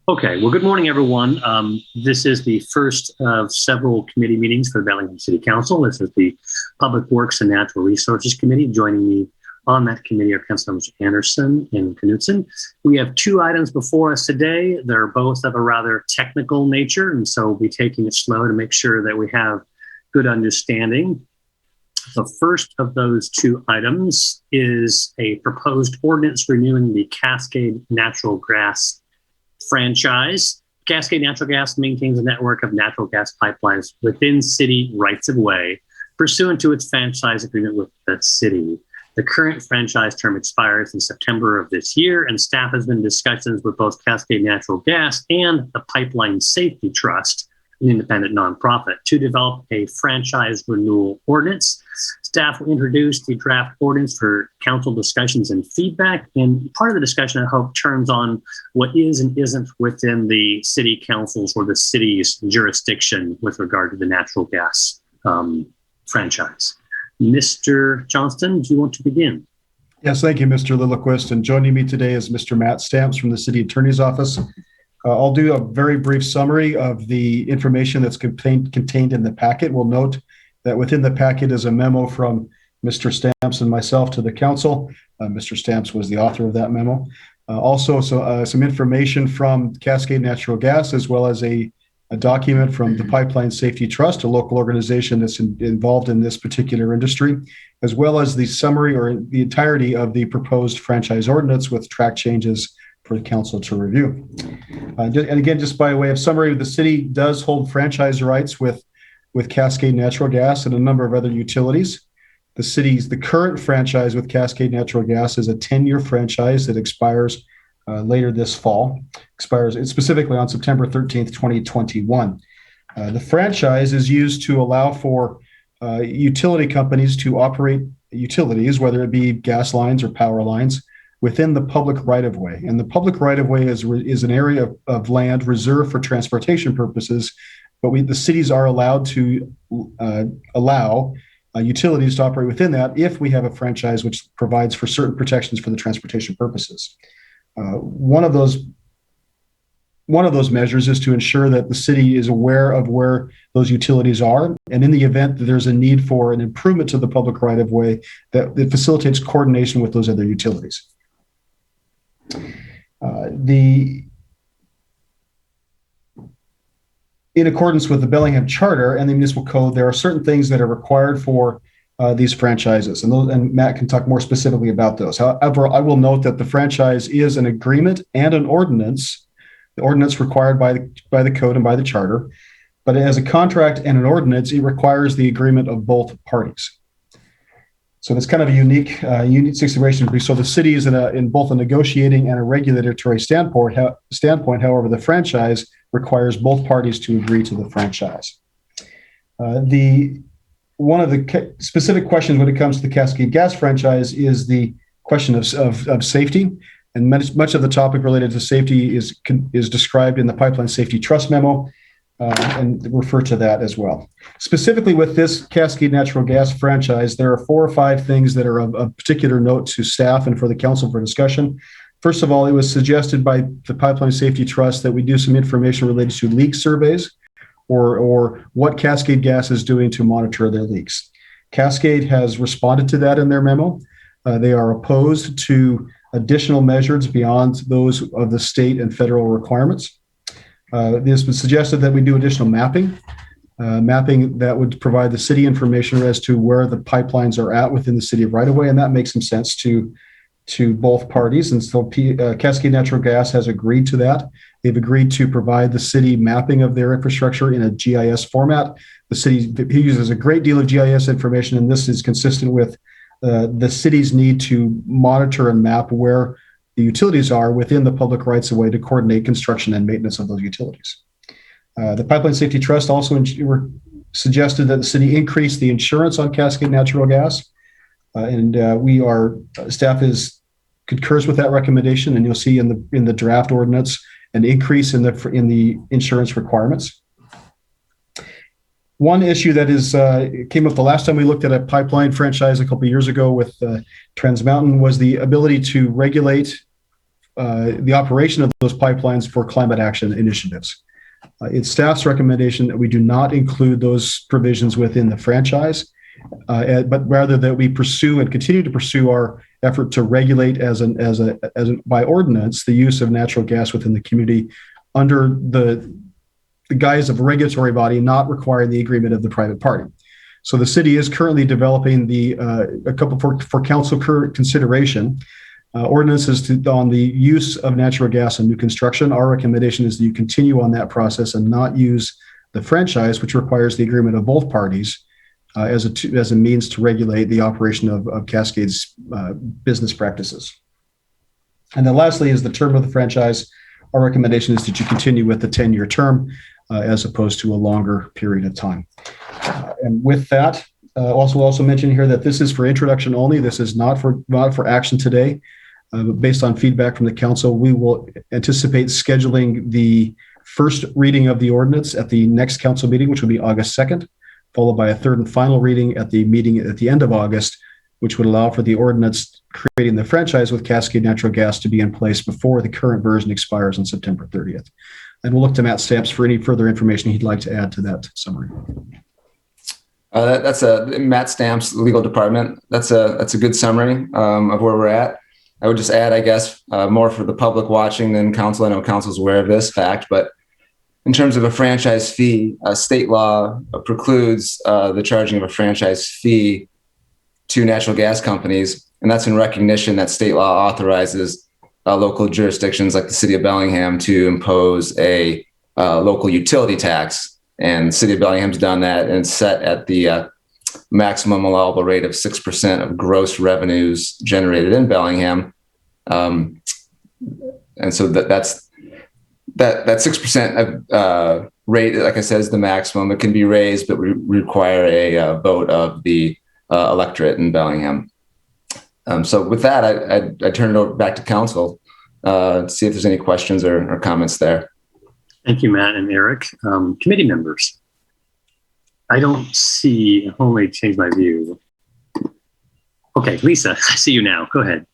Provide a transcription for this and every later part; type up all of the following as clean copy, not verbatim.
Okay, well, good morning, everyone. This is the first of several committee meetings for the Bellingham City Council. This is the Public Works and Natural Resources Committee. Joining me on that committee are Councilmembers Anderson and Knudsen. We have two items before us today. They're both of a rather technical nature, and so we'll be taking it slow to make sure that we have good understanding. The first of those two items is a proposed ordinance renewing the Cascade Natural Gas franchise. Cascade Natural Gas maintains a network of natural gas pipelines within city rights of way, pursuant to its franchise agreement with the city. The current franchise term expires in September of this year, and staff has been in discussions with both Cascade Natural Gas and the Pipeline Safety Trust, an independent nonprofit, to develop a franchise renewal ordinance. Staff will introduce the draft ordinance for council discussions and feedback. And part of the discussion, I hope, turns on what is and isn't within the city councils or the city's jurisdiction with regard to the natural gas franchise. Mr. Johnston, do you want to begin? Yes, thank you, Mr. Lilliquist. And joining me today is Mr. Matt Stamps from the City Attorney's Office. I'll do a very brief summary of the information that's contained in the packet. We'll note that within the packet is a memo from Mr. Stamps and myself to the council. Mr. Stamps was the author of that memo. Also, some information from Cascade Natural Gas, as well as a document from the Pipeline Safety Trust, a local organization that's involved in this particular industry, as well as the summary or the entirety of the proposed franchise ordinance with track changes for the council to review. And again, just by way of summary, the city does hold franchise rights with Cascade Natural Gas and a number of other utilities. The current franchise with Cascade Natural Gas is a 10-year franchise that expires later this fall. It's specifically on September 13th, 2021. The franchise is used to allow for utility companies to operate utilities, whether it be gas lines or power lines, within the public right-of-way. And the public right-of-way is an area of land reserved for transportation purposes, but the cities are allowed to allow utilities to operate within that if we have a franchise which provides for certain protections for the transportation purposes. One of those measures is to ensure that the city is aware of where those utilities are, and in the event that there's a need for an improvement to the public right-of-way, that it facilitates coordination with those other utilities. In accordance with the Bellingham Charter and the Municipal Code, there are certain things that are required for these franchises, and Matt can talk more specifically about those. However, I will note that the franchise is an agreement and an ordinance, the ordinance required by the code and by the charter, but as a contract and an ordinance, it requires the agreement of both parties. So it's kind of a unique situation. So the city is in both a negotiating and a regulatory standpoint. However, the franchise requires both parties to agree to the franchise. One of the specific questions when it comes to the Cascade Gas franchise is the question of safety, and much of the topic related to safety is described in the Pipeline Safety Trust memo, and refer to that as well. Specifically with this Cascade Natural Gas franchise, there are 4 or 5 things that are of particular note to staff and for the council for discussion. First of all, it was suggested by the Pipeline Safety Trust that we do some information related to leak surveys or what Cascade Gas is doing to monitor their leaks. Cascade has responded to that in their memo. They are opposed to additional measures beyond those of the state and federal requirements. It has been suggested that we do additional mapping that would provide the city information as to where the pipelines are at within the city right-of-way, and that makes some sense to both parties. And so Cascade Natural Gas has agreed to that. They've agreed to provide the city mapping of their infrastructure in a GIS format. The city uses a great deal of GIS information, and this is consistent with the city's need to monitor and map where the utilities are within the public rights of way to coordinate construction and maintenance of those utilities. The Pipeline Safety Trust also suggested that the city increase the insurance on Cascade Natural Gas. Staff concurs with that recommendation, and you'll see in the draft ordinance an increase in the insurance requirements. One issue that came up the last time we looked at a pipeline franchise a couple of years ago with Trans Mountain was the ability to regulate the operation of those pipelines for climate action initiatives. It's staff's recommendation that we do not include those provisions within the franchise, but rather that we pursue and continue to pursue our effort to regulate by ordinance the use of natural gas within the community under the guise of a regulatory body, not requiring the agreement of the private party. So the city is currently developing a couple for council consideration ordinances on the use of natural gas in new construction. Our recommendation is that you continue on that process and not use the franchise, which requires the agreement of both parties as a means to regulate the operation of Cascade's business practices. And then lastly is the term of the franchise. Our recommendation is that you continue with the 10-year term as opposed to a longer period of time. And with that, also mention here that this is for introduction only. This is not for action today. Based on feedback from the council, we will anticipate scheduling the first reading of the ordinance at the next council meeting, which will be August 2nd, followed by a third and final reading at the meeting at the end of August, which would allow for the ordinance creating the franchise with Cascade Natural Gas to be in place before the current version expires on September 30th. And we'll look to Matt Stamps for any further information he'd like to add to that summary. That's Matt Stamps, legal department. That's a good summary of where we're at. I would just add, I guess, more for the public watching than council. I know council's aware of this fact, but in terms of a franchise fee, state law precludes the charging of a franchise fee to natural gas companies, and that's in recognition that state law authorizes local jurisdictions like the city of Bellingham to impose a local utility tax. And the city of Bellingham's done that, and it's set at the maximum allowable rate of 6% of gross revenues generated in Bellingham. And so that's 6% rate, like I said, is the maximum. It can be raised, but we require a vote of the electorate in Bellingham. So with that, I turn it over back to council to see if there's any questions or comments there. Thank you, Matt and Eric. Committee members. I don't see, hold on, change my view. Okay, Lisa, I see you now. Go ahead.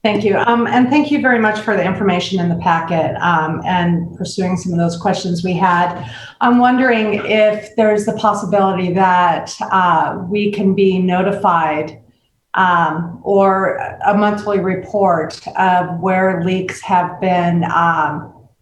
Thank you. And thank you very much for the information in the packet and pursuing some of those questions we had. I'm wondering if there's the possibility that we can be notified or a monthly report of where leaks have been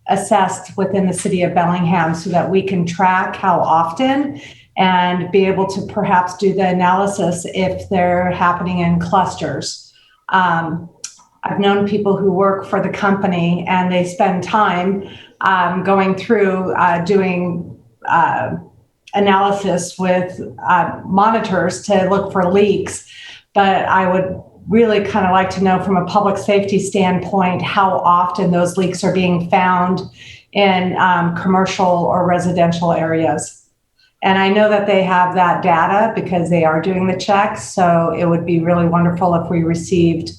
assessed within the city of Bellingham so that we can track how often and be able to perhaps do the analysis if they're happening in clusters. I've known people who work for the company and they spend time going through doing analysis with monitors to look for leaks. But I would really kind of like to know from a public safety standpoint how often those leaks are being found in commercial or residential areas. And I know that they have that data because they are doing the checks. So it would be really wonderful if we received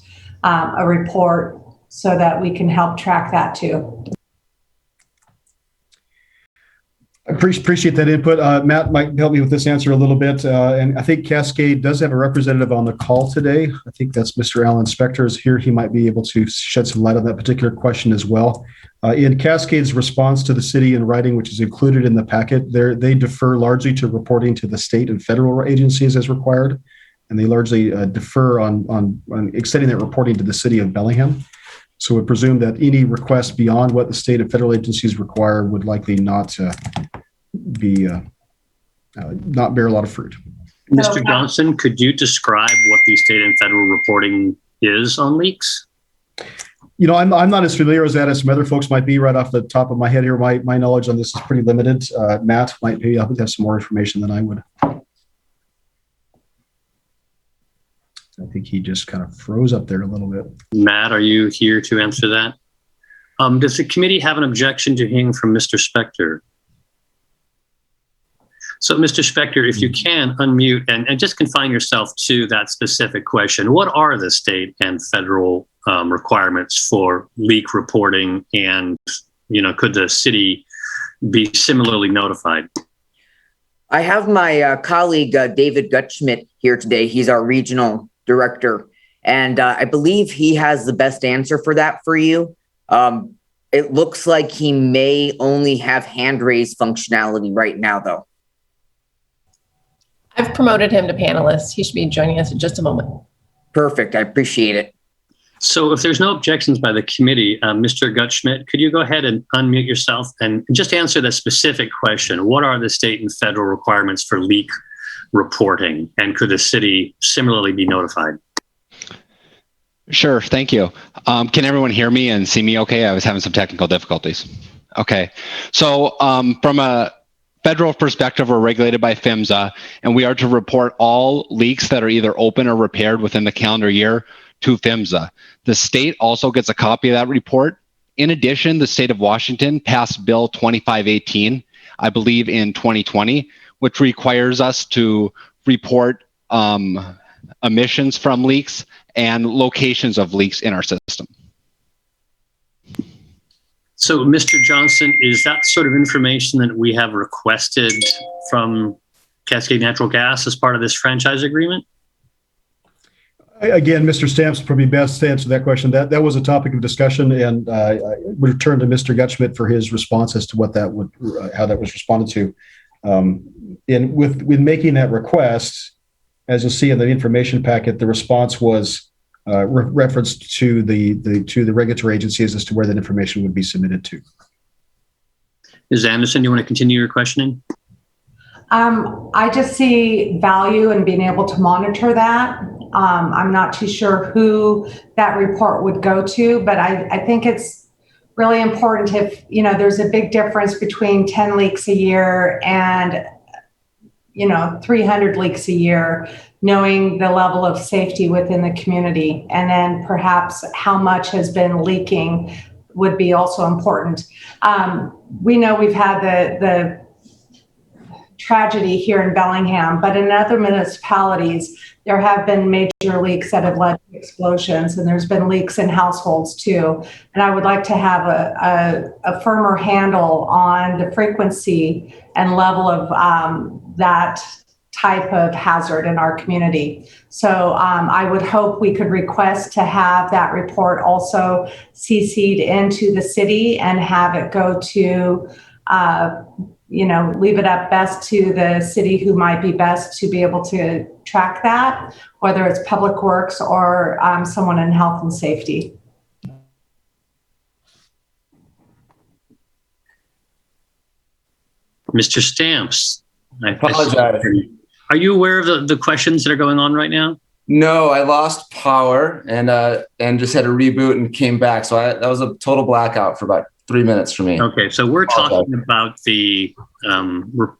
a report so that we can help track that too. I appreciate that input. Matt might help me with this answer a little bit. And I think Cascade does have a representative on the call today. I think that's Mr. Alan Spector is here. He might be able to shed some light on that particular question as well. In Cascade's response to the city in writing, which is included in the packet, they defer largely to reporting to the state and federal agencies as required. And they largely defer on extending that reporting to the city of Bellingham. So we presume that any request beyond what the state and federal agencies require would likely not bear a lot of fruit. Mr. Johnson, could you describe what the state and federal reporting is on leaks? You know, I'm not as familiar as that as some other folks might be right off the top of my head here. My knowledge on this is pretty limited. Matt might be able to have some more information than I would. I think he just kind of froze up there a little bit. Matt, are you here to answer that? Does the committee have an objection to hearing from Mr. Spector? So, Mr. Spector, if you can unmute and just confine yourself to that specific question. What are the state and federal requirements for leak reporting? And, you know, could the city be similarly notified? I have my colleague, David Gutschmidt, here today. He's our regional director. And I believe he has the best answer for that for you. It looks like he may only have hand raise functionality right now, though. I've promoted him to panelist. He should be joining us in just a moment. Perfect. I appreciate it. So if there's no objections by the committee, Mr. Gutschmidt, could you go ahead and unmute yourself and just answer the specific question? What are the state and federal requirements for leak reporting? And could the city similarly be notified? Sure, thank you. Can everyone hear me and see me okay? I was having some technical difficulties. Okay, so from a federal perspective, we're regulated by PHMSA, and we are to report all leaks that are either open or repaired within the calendar year to PHMSA. The state also gets a copy of that report. In addition, the state of Washington passed Bill 2518, I believe in 2020, which requires us to report emissions from leaks and locations of leaks in our system. So, Mr. Johnson, is that sort of information that we have requested from Cascade Natural Gas as part of this franchise agreement? Again, Mr. Stamps probably best to answer that question. That was a topic of discussion, and I would turn to Mr. Gutschmidt for his response as to what that would, how that was responded to. And with making that request, as you'll see in the information packet, the response was referenced to the regulatory agencies as to where that information would be submitted to. Ms. Anderson, you want to continue your questioning? I just see value in being able to monitor that. I'm not too sure who that report would go to, but I think it's really important if, there's a big difference between 10 leaks a year and, 300 leaks a year, knowing the level of safety within the community. And then perhaps how much has been leaking would be also important. We know we've had the tragedy here in Bellingham, but in other municipalities, there have been major leaks that have led to explosions, and there's been leaks in households too. And I would like to have a firmer handle on the frequency and level of that type of hazard in our community. So I would hope we could request to have that report also CC'd into the city and have it go to leave it up best to the city who might be best to be able to track that, whether it's Public Works or someone in health and safety. Mr. Stamps, I apologize. Are you aware of the questions that are going on right now? No, I lost power and just had to reboot and came back. So that was a total blackout for about 3 minutes for me. Okay, so we're talking about the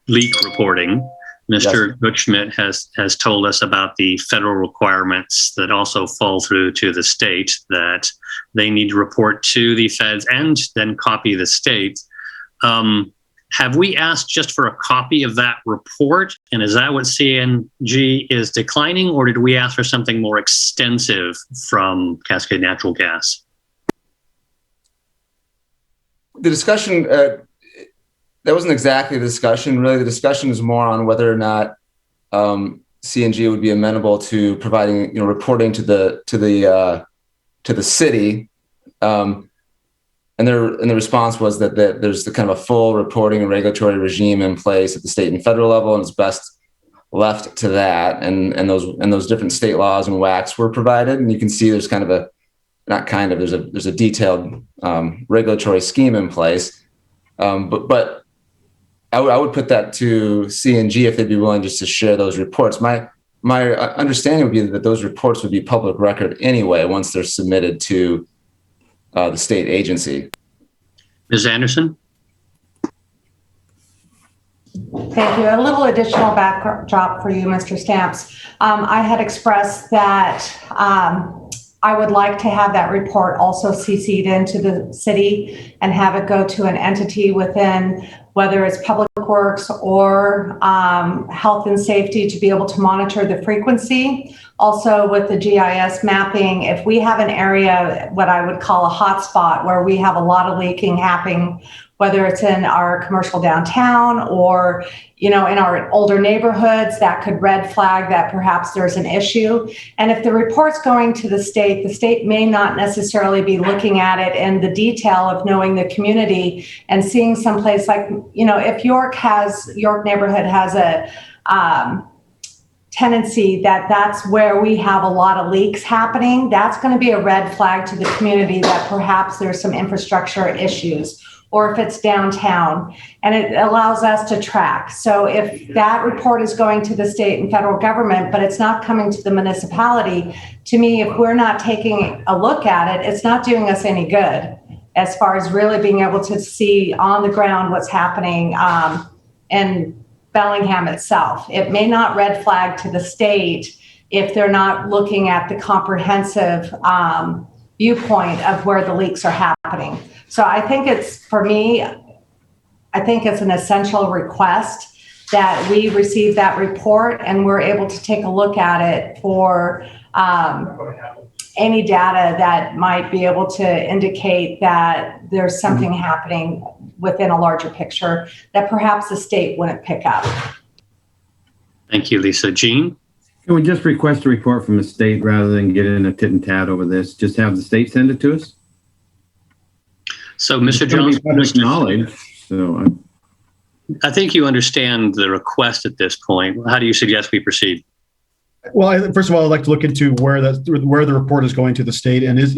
leak reporting. Mr. Gutschmidt has told us about the federal requirements that also fall through to the state, that they need to report to the feds and then copy the state. Have we asked just for a copy of that report? And is that what CNG is declining, or did we ask for something more extensive from Cascade Natural Gas? The discussion, that wasn't exactly the discussion. Really, the discussion is more on whether or not CNG would be amenable to providing, reporting to the city. And the response was that there's the kind of a full reporting and regulatory regime in place at the state and federal level, and it's best left to that. And those different state laws and WACs were provided, and you can see there's there's a detailed regulatory scheme in place. But I would put that to CNG if they'd be willing just to share those reports. My understanding would be that those reports would be public record anyway once they're submitted to the state agency. Ms. Anderson? Thank you. A little additional backdrop for you, Mr. Stamps. I had expressed that I would like to have that report also CC'd into the city and have it go to an entity within, whether it's Public Works or Health and Safety, to be able to monitor the frequency. Also with the GIS mapping, if we have an area, what I would call a hot spot where we have a lot of leaking happening, whether it's in our commercial downtown or, in our older neighborhoods, that could red flag that perhaps there's an issue. And if the report's going to the state may not necessarily be looking at it in the detail of knowing the community and seeing someplace like, if York neighborhood has a tendency that's where we have a lot of leaks happening, that's going to be a red flag to the community that perhaps there's some infrastructure issues, or if it's downtown, and it allows us to track. So if that report is going to the state and federal government, but it's not coming to the municipality, to me, if we're not taking a look at it, it's not doing us any good as far as really being able to see on the ground what's happening in Bellingham itself. It may not red flag to the state if they're not looking at the comprehensive viewpoint of where the leaks are happening. So I think it's an essential request that we receive that report and we're able to take a look at it for any data that might be able to indicate that there's something happening within a larger picture that perhaps the state wouldn't pick up. Thank you, Lisa. Jean? Can we just request a report from the state rather than get in a tit and tat over this? Just have the state send it to us? So, Mr. It's gonna be Johnson, public knowledge, so I think you understand the request at this point. How do you suggest we proceed? Well, first of all, I'd like to look into where the report is going to the state, and if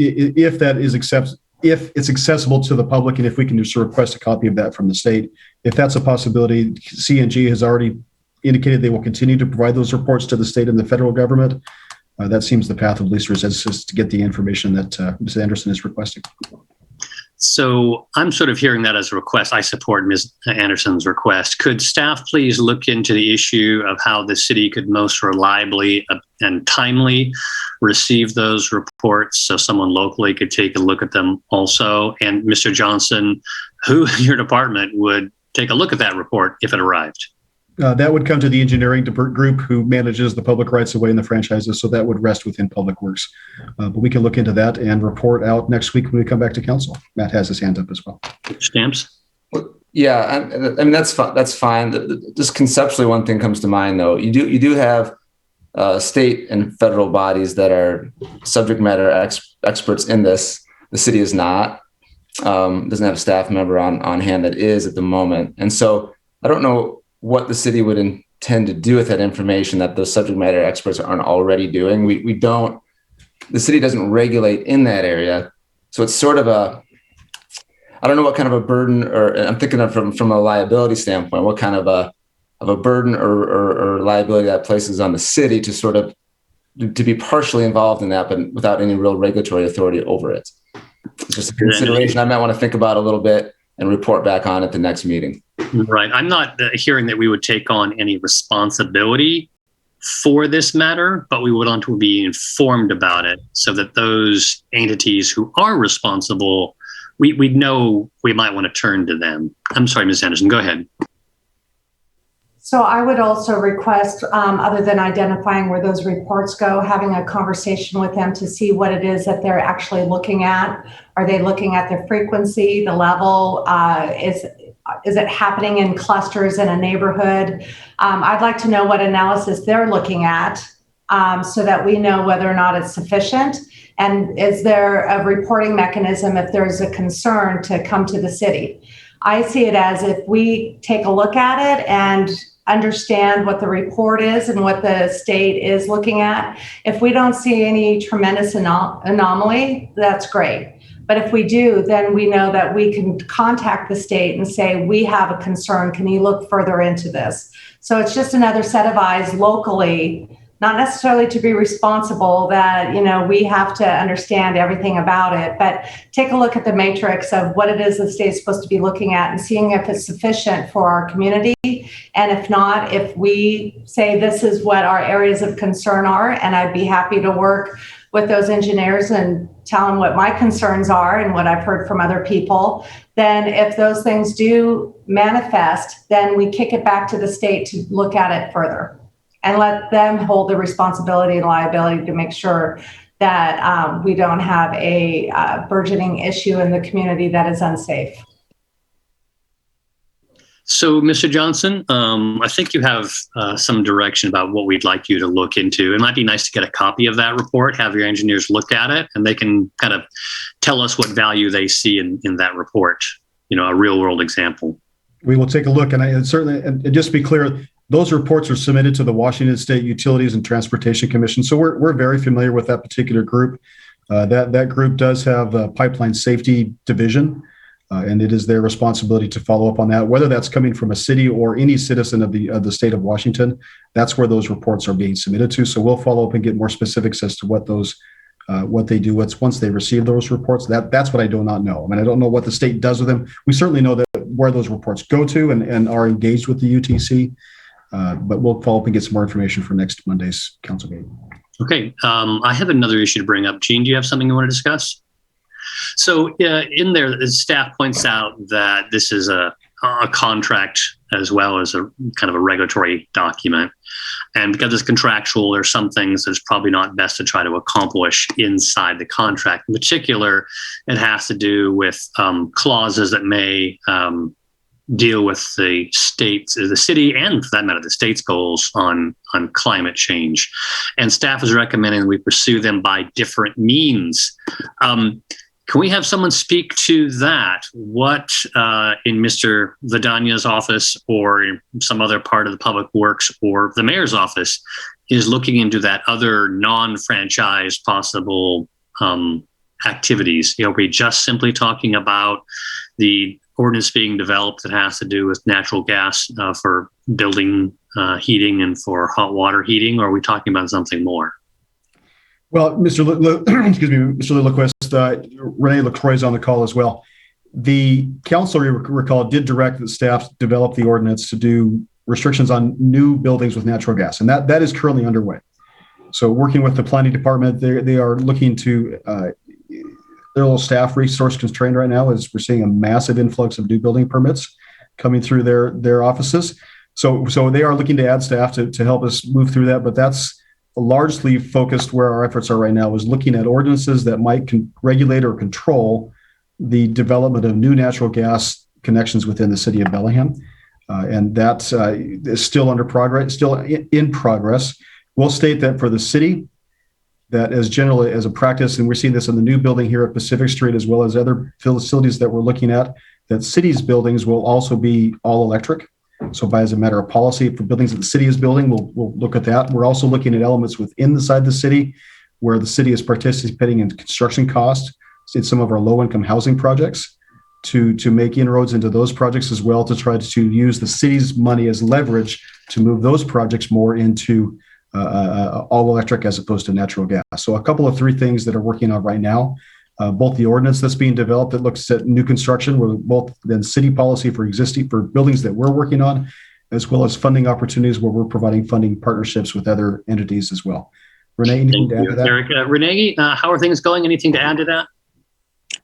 it's accessible to the public, and if we can just request a copy of that from the state. If that's a possibility, CNG has already indicated they will continue to provide those reports to the state and the federal government. That seems the path of least resistance to get the information that Ms. Anderson is requesting. So I'm sort of hearing that as a request. I support Ms. Anderson's request. Could staff please look into the issue of how the city could most reliably and timely receive those reports so someone locally could take a look at them also? And Mr. Johnson, who in your department would take a look at that report if it arrived? That would come to the engineering group who manages the public rights of way and the franchises, so that would rest within Public Works. But we can look into that and report out next week when we come back to council. Matt has his hand up as well. Stamps? Yeah, I mean, that's fine. Just conceptually, one thing comes to mind, though. You do have state and federal bodies that are subject matter experts in this. The city is not. Doesn't have a staff member on hand that is at the moment. And so I don't know what the city would intend to do with that information that those subject matter experts aren't already doing. The city doesn't regulate in that area. So it's sort of I don't know what kind of a burden, or I'm thinking of from a liability standpoint, what kind of a burden or liability that places on the city to sort of to be partially involved in that, but without any real regulatory authority over it. It's just a consideration I might want to think about a little bit and report back on at the next meeting. Right. I'm not hearing that we would take on any responsibility for this matter, but we would want to be informed about it so that those entities who are responsible, we know we might want to turn to them. I'm sorry, Ms. Anderson, go ahead. So I would also request, other than identifying where those reports go, having a conversation with them to see what it is that they're actually looking at. Are they looking at the frequency, the level? Is it happening in clusters in a neighborhood? I'd like to know what analysis they're looking at so that we know whether or not it's sufficient. And is there a reporting mechanism if there's a concern to come to the city? I see it as if we take a look at it and understand what the report is and what the state is looking at. If we don't see any tremendous anomaly, that's great. But if we do, then we know that we can contact the state and say, we have a concern. Can you look further into this? So it's just another set of eyes locally, not necessarily to be responsible that, we have to understand everything about it, but take a look at the matrix of what it is the state's supposed to be looking at and seeing if it's sufficient for our community. And if not, if we say this is what our areas of concern are, and I'd be happy to work with those engineers and tell them what my concerns are and what I've heard from other people, then if those things do manifest, then we kick it back to the state to look at it further. and let them hold the responsibility and liability to make sure that we don't have a burgeoning issue in the community that is unsafe. So, Mr. Johnson, I think you have some direction about what we'd like you to look into. It might be nice to get a copy of that report, have your engineers look at it, and they can kind of tell us what value they see in that report, a real world example. We will take a look. And and just to be clear, those reports are submitted to the Washington State Utilities and Transportation Commission. So we're very familiar with that particular group. That group does have a pipeline safety division. And it is their responsibility to follow up on that, whether that's coming from a city or any citizen of the state of Washington. That's where those reports are being submitted to. So we'll follow up and get more specifics as to what they do. Once they receive those reports. That's what I do not know. I mean, I don't know what the state does with them. We certainly know that where those reports go to and are engaged with the UTC. But we'll follow up and get some more information for next Monday's council meeting. Okay. I have another issue to bring up. Gene, do you have something you want to discuss? So in there, the staff points out that this is a contract as well as a kind of a regulatory document. And because it's contractual, there's some things that it's probably not best to try to accomplish inside the contract. In particular, it has to do with clauses that may deal with the city, and for that matter, the state's goals on climate change. And staff is recommending that we pursue them by different means. Can we have someone speak to that? What in Mr. Vidania's office or in some other part of the Public Works or the mayor's office is looking into that other non-franchise possible activities? Are we just simply talking about the ordinance being developed that has to do with natural gas for building heating and for hot water heating, or are we talking about something more? Well, Mr. Lillquist, Renee LaCroix is on the call as well. The council, you recall, did direct the staff to develop the ordinance to do restrictions on new buildings with natural gas, and that is currently underway. So working with the planning department, they are looking to, they're a little staff resource constrained right now as we're seeing a massive influx of new building permits coming through their offices. So they are looking to add staff to help us move through that, but that's largely focused where our efforts are right now is looking at ordinances that might regulate or control the development of new natural gas connections within the city of Bellingham. And that is still in progress. We'll state that for the city, that as generally as a practice, and we're seeing this in the new building here at Pacific Street, as well as other facilities that we're looking at, that city's buildings will also be all electric. So as a matter of policy for buildings that the city is building, we'll look at that. We're also looking at elements inside the city where the city is participating in construction costs in some of our low-income housing projects to make inroads into those projects as well, to try to use the city's money as leverage to move those projects more into all electric as opposed to natural gas. So a couple of three things that are working on right now. Both the ordinance that's being developed that looks at new construction, with both then city policy for buildings that we're working on, as well as funding opportunities where we're providing funding partnerships with other entities as well. Renee, anything to add to that? Eric, Renee, how are things going? Anything to add to that?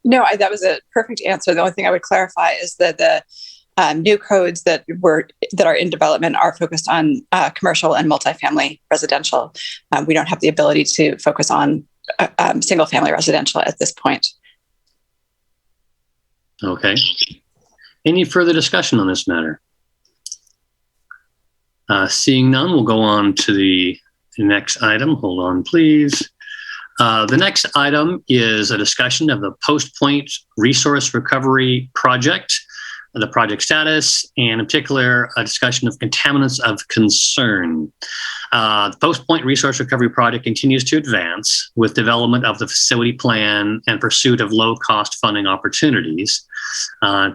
No, that was a perfect answer. The only thing I would clarify is that the new codes that are in development are focused on commercial and multifamily residential. We don't have the ability to focus on single family residential at this point. Okay. Any further discussion on this matter? Seeing none, we'll go on to the next item. Hold on, please. The next item is a discussion of the Post Point Resource Recovery Project, the project status, and in particular, a discussion of contaminants of concern. The Post Point Resource Recovery Project continues to advance with development of the facility plan and pursuit of low-cost funding opportunities.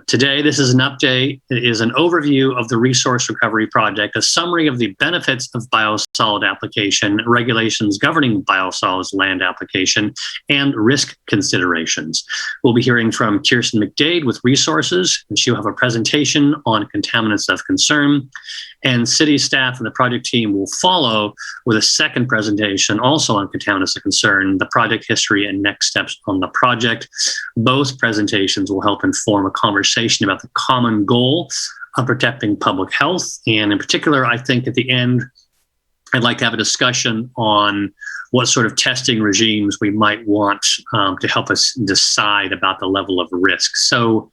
Today, this is an update. It is an overview of the Resource Recovery Project, a summary of the benefits of biosolid application, regulations governing biosolids land application, and risk considerations. We'll be hearing from Kirsten McDade with Resources, and she'll have a presentation on contaminants of concern. And city staff and the project team will follow with a second presentation also on contaminants of concern, the project history and next steps on the project. Both presentations will help inform a conversation about the common goal of protecting public health. And in particular, I think at the end, I'd like to have a discussion on what sort of testing regimes we might want to help us decide about the level of risk. So,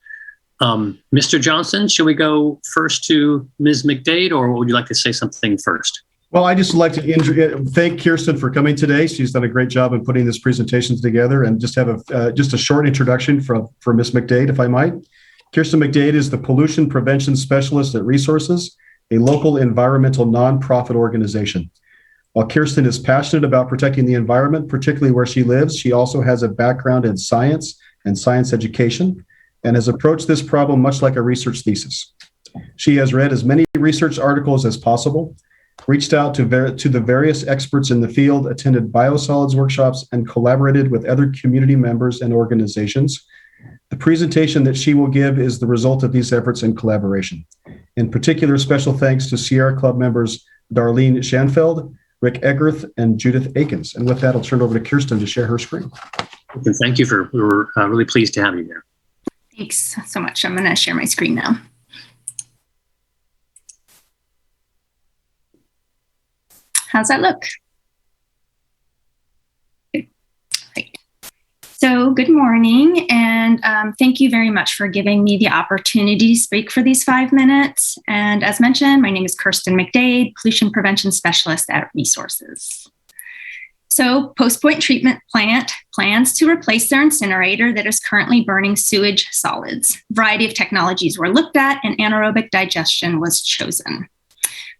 Mr. Johnson, should we go first to Ms. McDade, or would you like to say something first? Well, I just like to thank Kirsten for coming today. She's done a great job in putting this presentation together, and just have a short introduction for Ms. McDade, if I might. Kirsten McDade is the Pollution Prevention Specialist at Resources, a local environmental nonprofit organization. While Kirsten is passionate about protecting the environment, particularly where she lives, she also has a background in science and science education, and has approached this problem much like a research thesis. She has read as many research articles as possible, reached out to the various experts in the field, attended biosolids workshops, and collaborated with other community members and organizations. The presentation that she will give is the result of these efforts and collaboration. In particular, special thanks to Sierra Club members Darlene Schanfeld, Rick Egerth, and Judith Akins. And with that, I'll turn it over to Kirsten to share her screen. Thank you. We're really pleased to have you here. Thanks so much. I'm going to share my screen now. How's that look? Good. Great. So good morning, and thank you very much for giving me the opportunity to speak for these 5 minutes. And as mentioned, my name is Kirsten McDade, Pollution Prevention Specialist at Resources. So Post Point Treatment Plant plans to replace their incinerator that is currently burning sewage solids. A variety of technologies were looked at, and anaerobic digestion was chosen.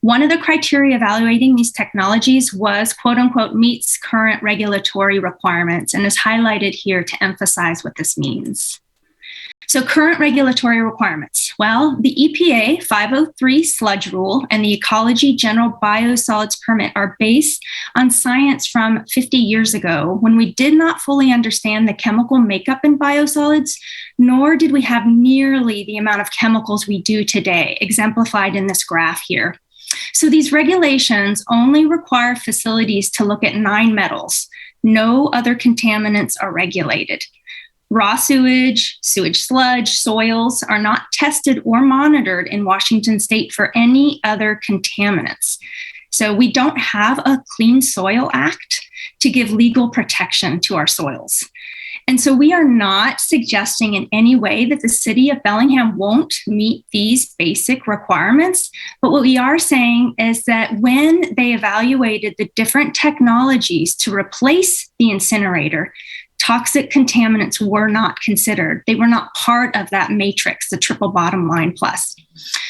One of the criteria evaluating these technologies was, quote unquote, meets current regulatory requirements, and is highlighted here to emphasize what this means. So current regulatory requirements. Well, the EPA 503 sludge rule and the Ecology General Biosolids Permit are based on science from 50 years ago, when we did not fully understand the chemical makeup in biosolids, nor did we have nearly the amount of chemicals we do today, exemplified in this graph here. So these regulations only require facilities to look at 9 metals. No other contaminants are regulated. Raw sewage, sewage sludge, soils are not tested or monitored in Washington state for any other contaminants. So we don't have a Clean Soil Act to give legal protection to our soils. And so we are not suggesting in any way that the city of Bellingham won't meet these basic requirements. But what we are saying is that when they evaluated the different technologies to replace the incinerator, toxic contaminants were not considered. They were not part of that matrix, the triple bottom line plus.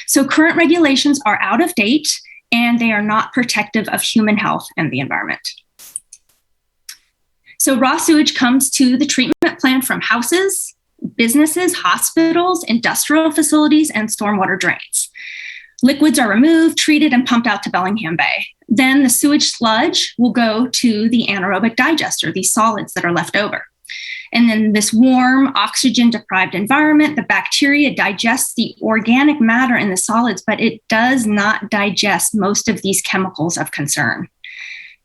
So current regulations are out of date, and they are not protective of human health and the environment. So raw sewage comes to the treatment plant from houses, businesses, hospitals, industrial facilities, and stormwater drains. Liquids are removed, treated, and pumped out to Bellingham Bay. Then the sewage sludge will go to the anaerobic digester, these solids that are left over. And then this warm, oxygen-deprived environment, the bacteria digests the organic matter in the solids, but it does not digest most of these chemicals of concern.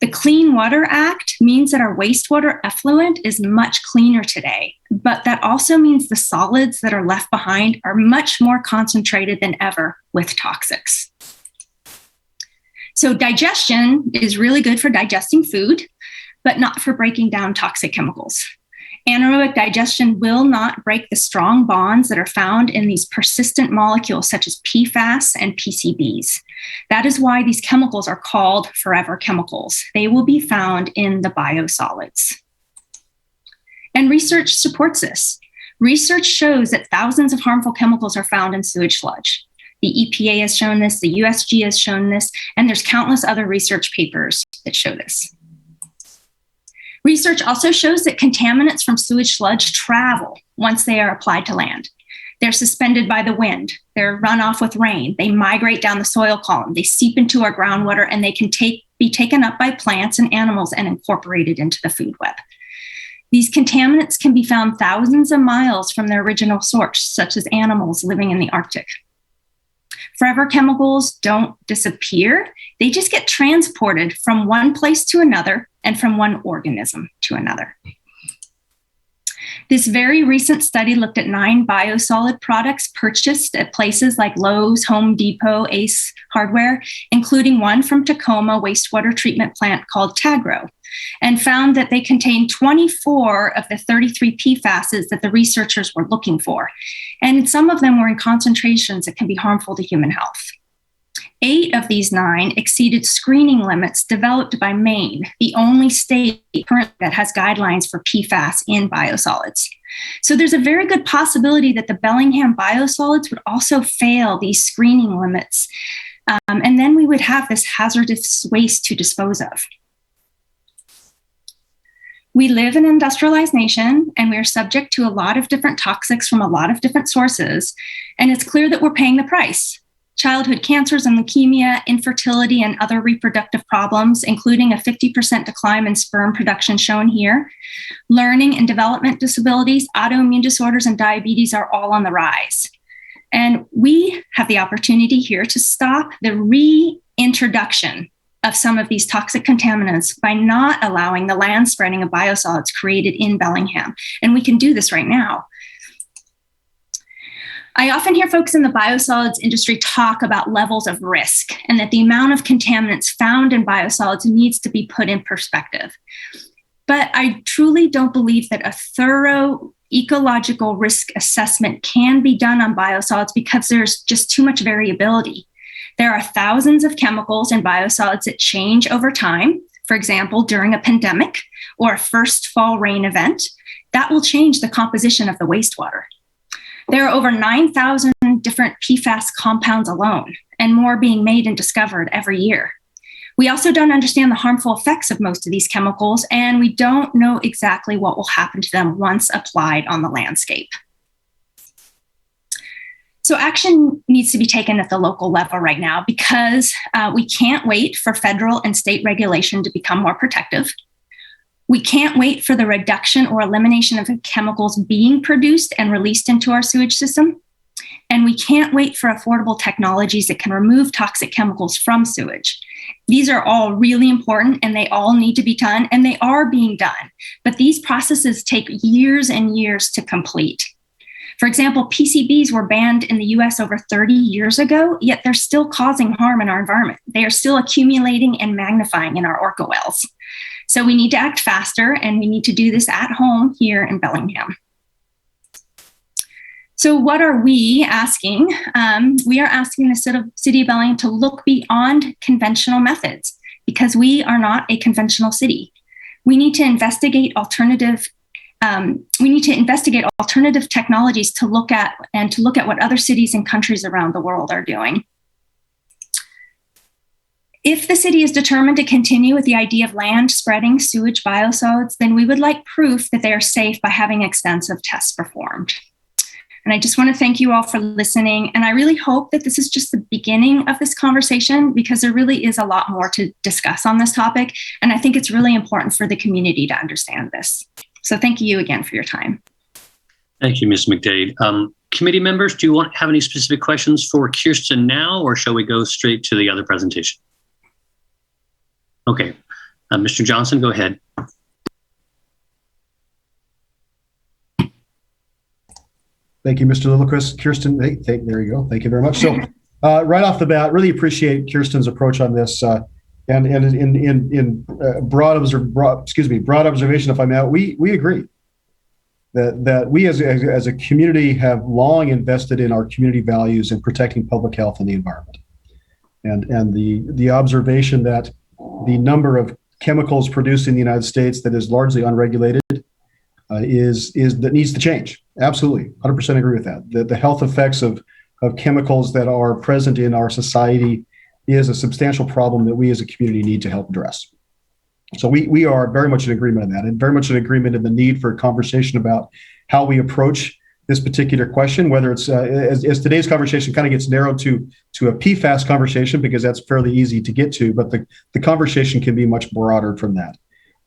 The Clean Water Act means that our wastewater effluent is much cleaner today, but that also means the solids that are left behind are much more concentrated than ever with toxics. So digestion is really good for digesting food, but not for breaking down toxic chemicals. Anaerobic digestion will not break the strong bonds that are found in these persistent molecules such as PFAS and PCBs. That is why these chemicals are called forever chemicals. They will be found in the biosolids. And research supports this. Research shows that thousands of harmful chemicals are found in sewage sludge. The EPA has shown this, the USG has shown this, and there's countless other research papers that show this. Research also shows that contaminants from sewage sludge travel once they are applied to land. They're suspended by the wind. They're run off with rain. They migrate down the soil column. They seep into our groundwater, and they can be taken up by plants and animals and incorporated into the food web. These contaminants can be found thousands of miles from their original source, such as animals living in the Arctic. Forever chemicals don't disappear. They just get transported from one place to another and from one organism to another. This very recent study looked at 9 biosolid products purchased at places like Lowe's, Home Depot, Ace Hardware, including one from Tacoma wastewater treatment plant called Tagro, and found that they contained 24 of the 33 PFASs that the researchers were looking for. And some of them were in concentrations that can be harmful to human health. 8 of these 9 exceeded screening limits developed by Maine, the only state currently that has guidelines for PFAS in biosolids. So there's a very good possibility that the Bellingham biosolids would also fail these screening limits. And then we would have this hazardous waste to dispose of. We live in an industrialized nation, and we are subject to a lot of different toxics from a lot of different sources. And it's clear that we're paying the price. Childhood cancers and leukemia, infertility, and other reproductive problems, including a 50% decline in sperm production shown here. Learning and development disabilities, autoimmune disorders, and diabetes are all on the rise. And we have the opportunity here to stop the reintroduction of some of these toxic contaminants by not allowing the land spreading of biosolids created in Bellingham. And we can do this right now. I often hear folks in the biosolids industry talk about levels of risk and that the amount of contaminants found in biosolids needs to be put in perspective. But I truly don't believe that a thorough ecological risk assessment can be done on biosolids because there's just too much variability. There are thousands of chemicals in biosolids that change over time. For example, during a pandemic or a first fall rain event, that will change the composition of the wastewater. There are over 9,000 different PFAS compounds alone, and more being made and discovered every year. We also don't understand the harmful effects of most of these chemicals, and we don't know exactly what will happen to them once applied on the landscape. So action needs to be taken at the local level right now because we can't wait for federal and state regulation to become more protective. We can't wait for the reduction or elimination of the chemicals being produced and released into our sewage system. And we can't wait for affordable technologies that can remove toxic chemicals from sewage. These are all really important and they all need to be done, and they are being done. But these processes take years and years to complete. For example, PCBs were banned in the US over 30 years ago, yet they're still causing harm in our environment. They are still accumulating and magnifying in our orca wells. So we need to act faster, and we need to do this at home here in Bellingham. So what are we asking? We are asking the city of Bellingham to look beyond conventional methods because we are not a conventional city. We need to investigate alternative technologies to look at what other cities and countries around the world are doing. If the city is determined to continue with the idea of land spreading sewage biosolids, then we would like proof that they are safe by having extensive tests performed. And I just want to thank you all for listening. And I really hope that this is just the beginning of this conversation because there really is a lot more to discuss on this topic. And I think it's really important for the community to understand this. So thank you again for your time. Thank you, Ms. McDade. Committee members, do you have any specific questions for Kirsten now, or shall we go straight to the other presentation? Okay, Mr. Johnson, go ahead. Thank you, Mr. Lilliquist. Kirsten, there you go. Thank you very much. So right off the bat, really appreciate Kirsten's approach on this. And in broad observation, if I may, we agree that we as a community have long invested in our community values and protecting public health and the environment. And the observation that the number of chemicals produced in the United States that is largely unregulated is that needs to change. Absolutely, 100% agree with that. The health effects of chemicals that are present in our society is a substantial problem that we as a community need to help address. So we are very much in agreement on that, and very much in agreement in the need for a conversation about how we approach this particular question, whether it's as today's conversation kind of gets narrowed to a PFAS conversation, because that's fairly easy to get to, but the conversation can be much broader from that.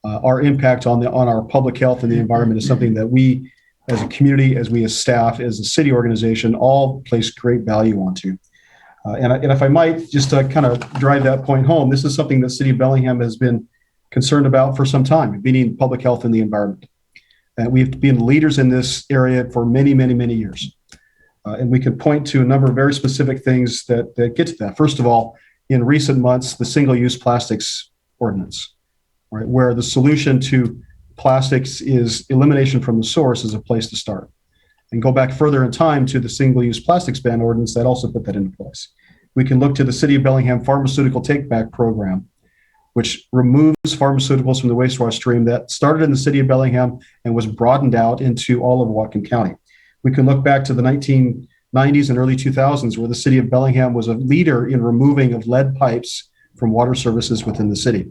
Our impact on our public health and the environment is something that we as a community, as we as staff, as a city organization, all place great value onto. And if I might just kind of drive that point home, this is something that City of Bellingham has been concerned about for some time, meaning public health and the environment. And we've been leaders in this area for many, many, many years. And we can point to a number of very specific things that get to that. First of all, in recent months, the single-use plastics ordinance, right, where the solution to plastics is elimination from the source is a place to start. And go back further in time to the single-use plastics ban ordinance that also put that into place. We can look to the City of Bellingham Pharmaceutical Take-Back Program, which removes pharmaceuticals from the wastewater stream that started in the City of Bellingham and was broadened out into all of Whatcom County. We can look back to the 1990s and early 2000s, where the City of Bellingham was a leader in removing of lead pipes from water services within the city,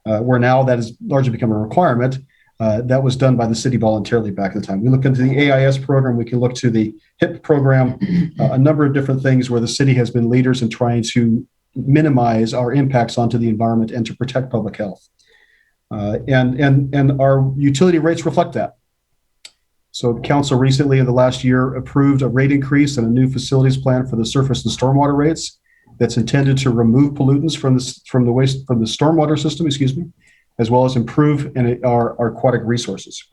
where now that has largely become a requirement. That was done by the city voluntarily back at the time. We look into the AIS program. We can look to the HIP program, a number of different things where the city has been leaders in trying to minimize our impacts onto the environment and to protect public health. And our utility rates reflect that. So the council recently in the last year approved a rate increase and a new facilities plan for the surface and stormwater rates that's intended to remove pollutants from the stormwater system, as well as improve our aquatic resources.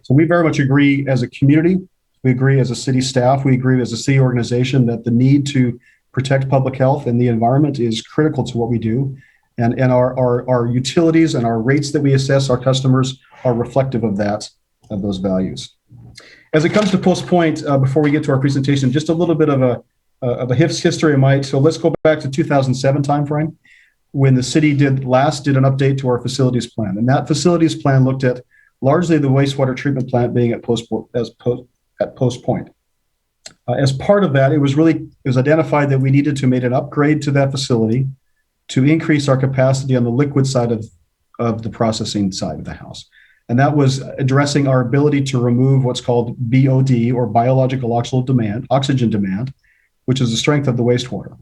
So we very much agree as a community, we agree as a city staff, we agree as a city organization that the need to protect public health and the environment is critical to what we do. And our utilities and our rates that we assess our customers are reflective of those values. As it comes to Post Point, before we get to our presentation, just a little bit of a history of Mike. So let's go back to 2007 timeframe, when the city did an update to our facilities plan. And that facilities plan looked at largely the wastewater treatment plant being at Post Point. As part of that, it was identified that we needed to make an upgrade to that facility to increase our capacity on the liquid side of the processing side of the house. And that was addressing our ability to remove what's called BOD, or biological oxygen demand, which is the strength of the wastewater.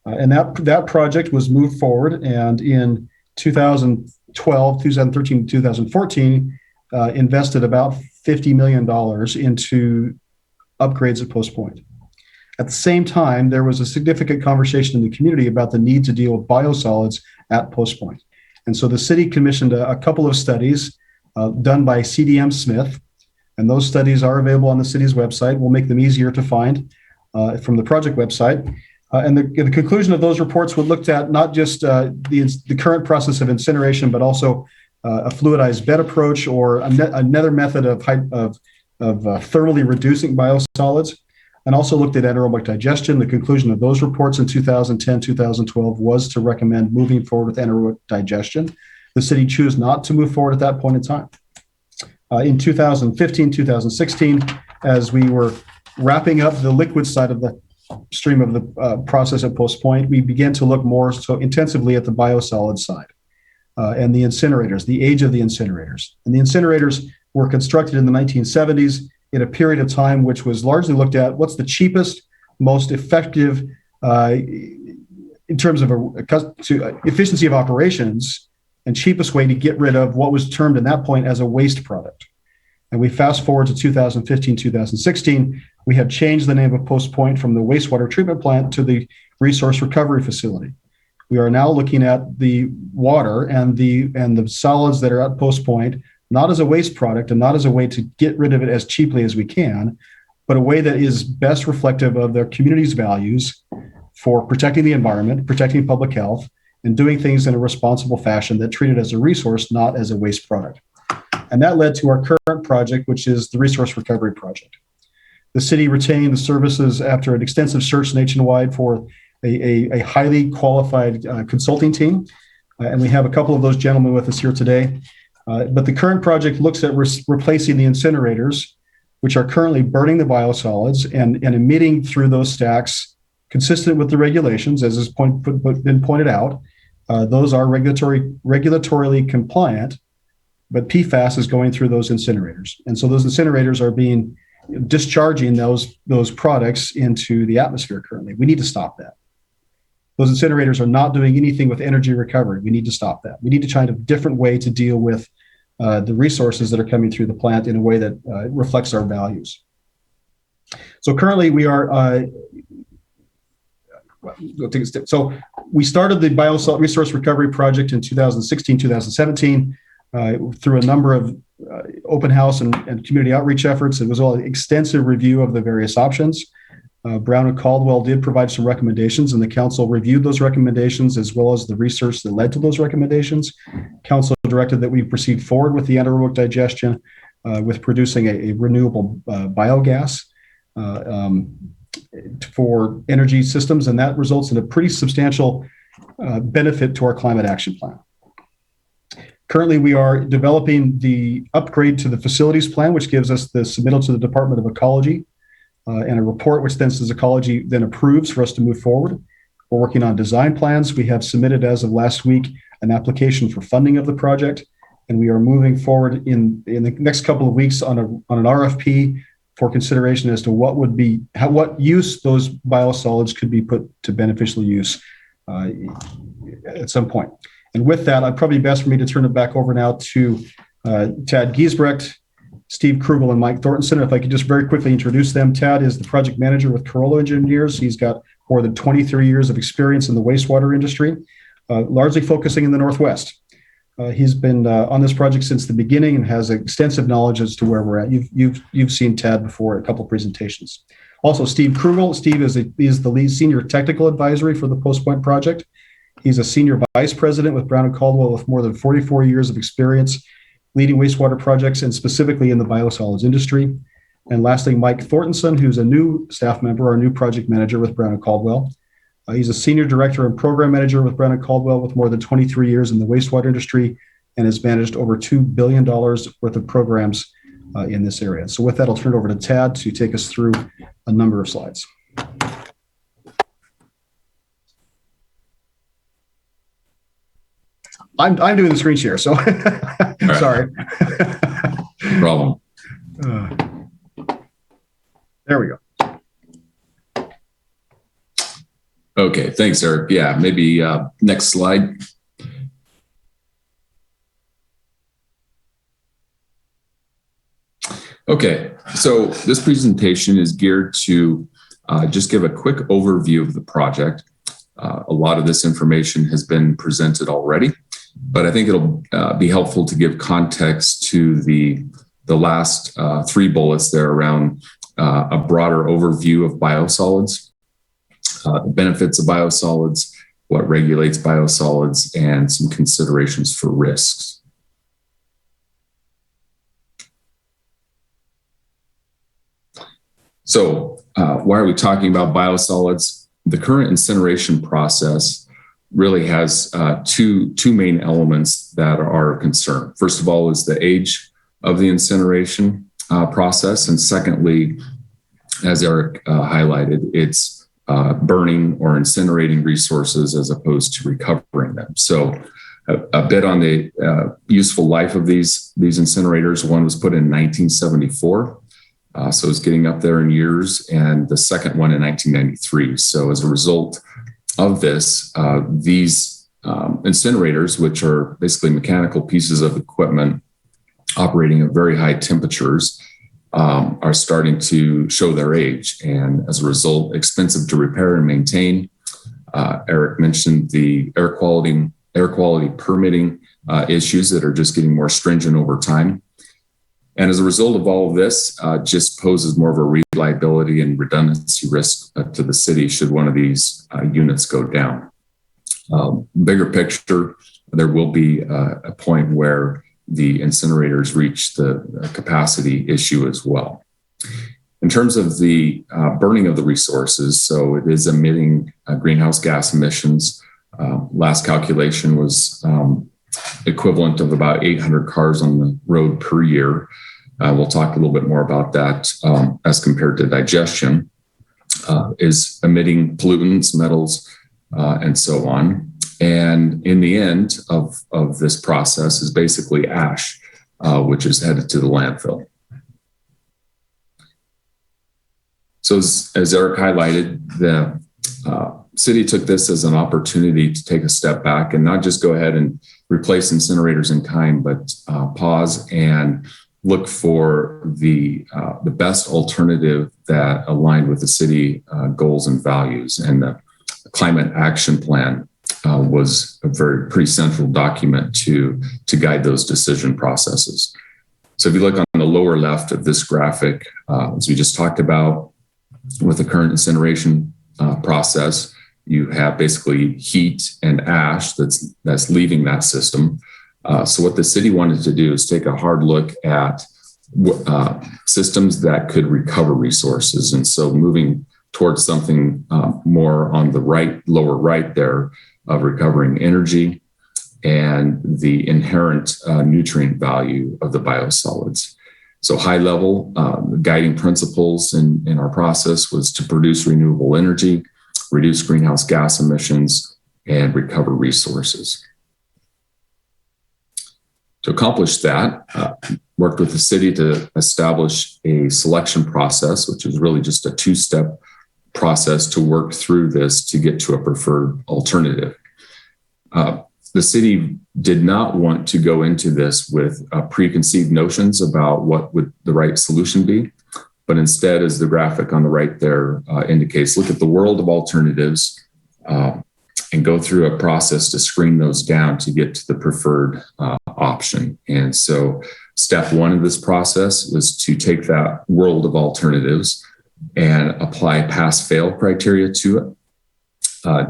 And that project was moved forward, and in 2013, 2014, invested about $50 million into upgrades at Post Point. At the same time, there was a significant conversation in the community about the need to deal with biosolids at Post Point. And so the city commissioned a couple of studies done by CDM Smith, and those studies are available on the city's website. We'll make them easier to find from the project website. And the conclusion of those reports would look at not just the current process of incineration, but also a fluidized bed approach, or another method of thermally reducing biosolids, and also looked at anaerobic digestion. The conclusion of those reports in 2010, 2012 was to recommend moving forward with anaerobic digestion. The city chose not to move forward at that point in time. In 2015, 2016, as we were wrapping up the liquid side of the stream of the process at Post Point, we began to look more so intensively at the biosolid side and the incinerators, the age of the incinerators. And the incinerators were constructed in the 1970s in a period of time which was largely looked at what's the cheapest, most effective in terms of efficiency of operations, and cheapest way to get rid of what was termed at that point as a waste product. And we fast forward to 2015, 2016, we have changed the name of Post Point from the wastewater treatment plant to the resource recovery facility. We are now looking at the water and the solids that are at Post Point, not as a waste product and not as a way to get rid of it as cheaply as we can, but a way that is best reflective of their community's values for protecting the environment, protecting public health, and doing things in a responsible fashion that treat it as a resource, not as a waste product. And that led to our current project, which is the Resource Recovery Project. The city retained the services after an extensive search nationwide for a highly qualified consulting team. And we have a couple of those gentlemen with us here today. But the current project looks at replacing the incinerators, which are currently burning the biosolids and emitting through those stacks, consistent with the regulations, as has been pointed out. Those are regulatorily compliant, but PFAS is going through those incinerators. And so those incinerators are discharging those products into the atmosphere currently. We need to stop that. Those incinerators are not doing anything with energy recovery. We need to stop that. We need to find a different way to deal with the resources that are coming through the plant in a way that reflects our values. So currently we are, so we started the Biosolids Resource Recovery Project in 2016, 2017 through a number of open house and community outreach efforts. It was all an extensive review of the various options. Brown and Caldwell did provide some recommendations, and the council reviewed those recommendations as well as the research that led to those recommendations. Council directed that we proceed forward with the anaerobic digestion with producing a renewable biogas for energy systems, and that results in a pretty substantial benefit to our climate action plan. Currently, we are developing the upgrade to the facilities plan, which gives us the submittal to the Department of Ecology and a report which then says Ecology then approves for us to move forward. We're working on design plans. We have submitted as of last week an application for funding of the project, and we are moving forward in the next couple of weeks on an RFP for consideration as to what use those biosolids could be put to beneficial use at some point. And with that, I'd probably best for me to turn it back over now to Tad Giesbrecht, Steve Krugel, and Mike Thornton. If I could just very quickly introduce them. Tad is the project manager with Corolla Engineers. He's got more than 23 years of experience in the wastewater industry, largely focusing in the Northwest. He's been on this project since the beginning and has extensive knowledge as to where we're at. You've seen Tad before at a couple of presentations. Also, Steve Krugel. Steve is the lead senior technical advisory for the Post Point project. He's a senior vice president with Brown and Caldwell with more than 44 years of experience leading wastewater projects and specifically in the biosolids industry. And lastly, Mike Thornton, who's a new staff member, our new project manager with Brown and Caldwell. He's a senior director and program manager with Brown and Caldwell with more than 23 years in the wastewater industry and has managed over $2 billion worth of programs in this area. So with that, I'll turn it over to Tad to take us through a number of slides. I'm doing the screen share, so sorry. No problem. There we go. Okay, thanks, Eric. Yeah, maybe next slide. Okay, so this presentation is geared to just give a quick overview of the project. A lot of this information has been presented already, but I think it'll be helpful to give context to the last three bullets there around a broader overview of biosolids, the benefits of biosolids, what regulates biosolids, and some considerations for risks. So why are we talking about biosolids? The current incineration process really has two main elements that are a concern. First of all is the age of the incineration process. And secondly, as Eric highlighted, it's burning or incinerating resources as opposed to recovering them. So a bit on the useful life of these incinerators. One was put in 1974. So it's getting up there in years, and the second one in 1993. So as a result of this, these incinerators, which are basically mechanical pieces of equipment operating at very high temperatures, are starting to show their age, and as a result, expensive to repair and maintain. Eric mentioned the air quality permitting issues that are just getting more stringent over time. And as a result of all of this, just poses more of a reliability and redundancy risk to the city should one of these units go down. Bigger picture, there will be a point where the incinerators reach the capacity issue as well. In terms of the burning of the resources, so it is emitting greenhouse gas emissions. Last calculation was equivalent of about 800 cars on the road per year. We'll talk a little bit more about that as compared to digestion, is emitting pollutants, metals, and so on. And in the end of this process is basically ash, which is headed to the landfill. So as Eric highlighted, the city took this as an opportunity to take a step back and not just go ahead and replace incinerators in kind, but pause and look for the best alternative that aligned with the city goals and values. And the climate action plan was a pretty central document to guide those decision processes. So if you look on the lower left of this graphic, as we just talked about, with the current incineration process, you have basically heat and ash that's leaving that system. So what the city wanted to do is take a hard look at systems that could recover resources. And so moving towards something more on the right, lower right there, of recovering energy and the inherent nutrient value of the biosolids. So high level guiding principles in our process was to produce renewable energy, reduce greenhouse gas emissions, and recover resources. To accomplish that, worked with the city to establish a selection process, which is really just a two-step process to work through this to get to a preferred alternative. The city did not want to go into this with preconceived notions about what would the right solution be, but instead, as the graphic on the right there indicates, look at the world of alternatives and go through a process to screen those down to get to the preferred option. And so step one of this process was to take that world of alternatives and apply pass-fail criteria to it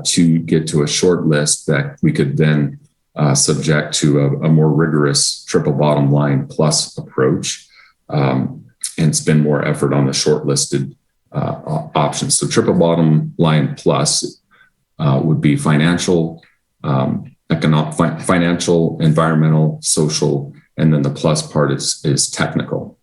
to get to a short list that we could then subject to a more rigorous triple bottom line plus approach and spend more effort on the shortlisted options. So triple bottom line plus would be financial, financial, environmental, social, and then the plus part is technical.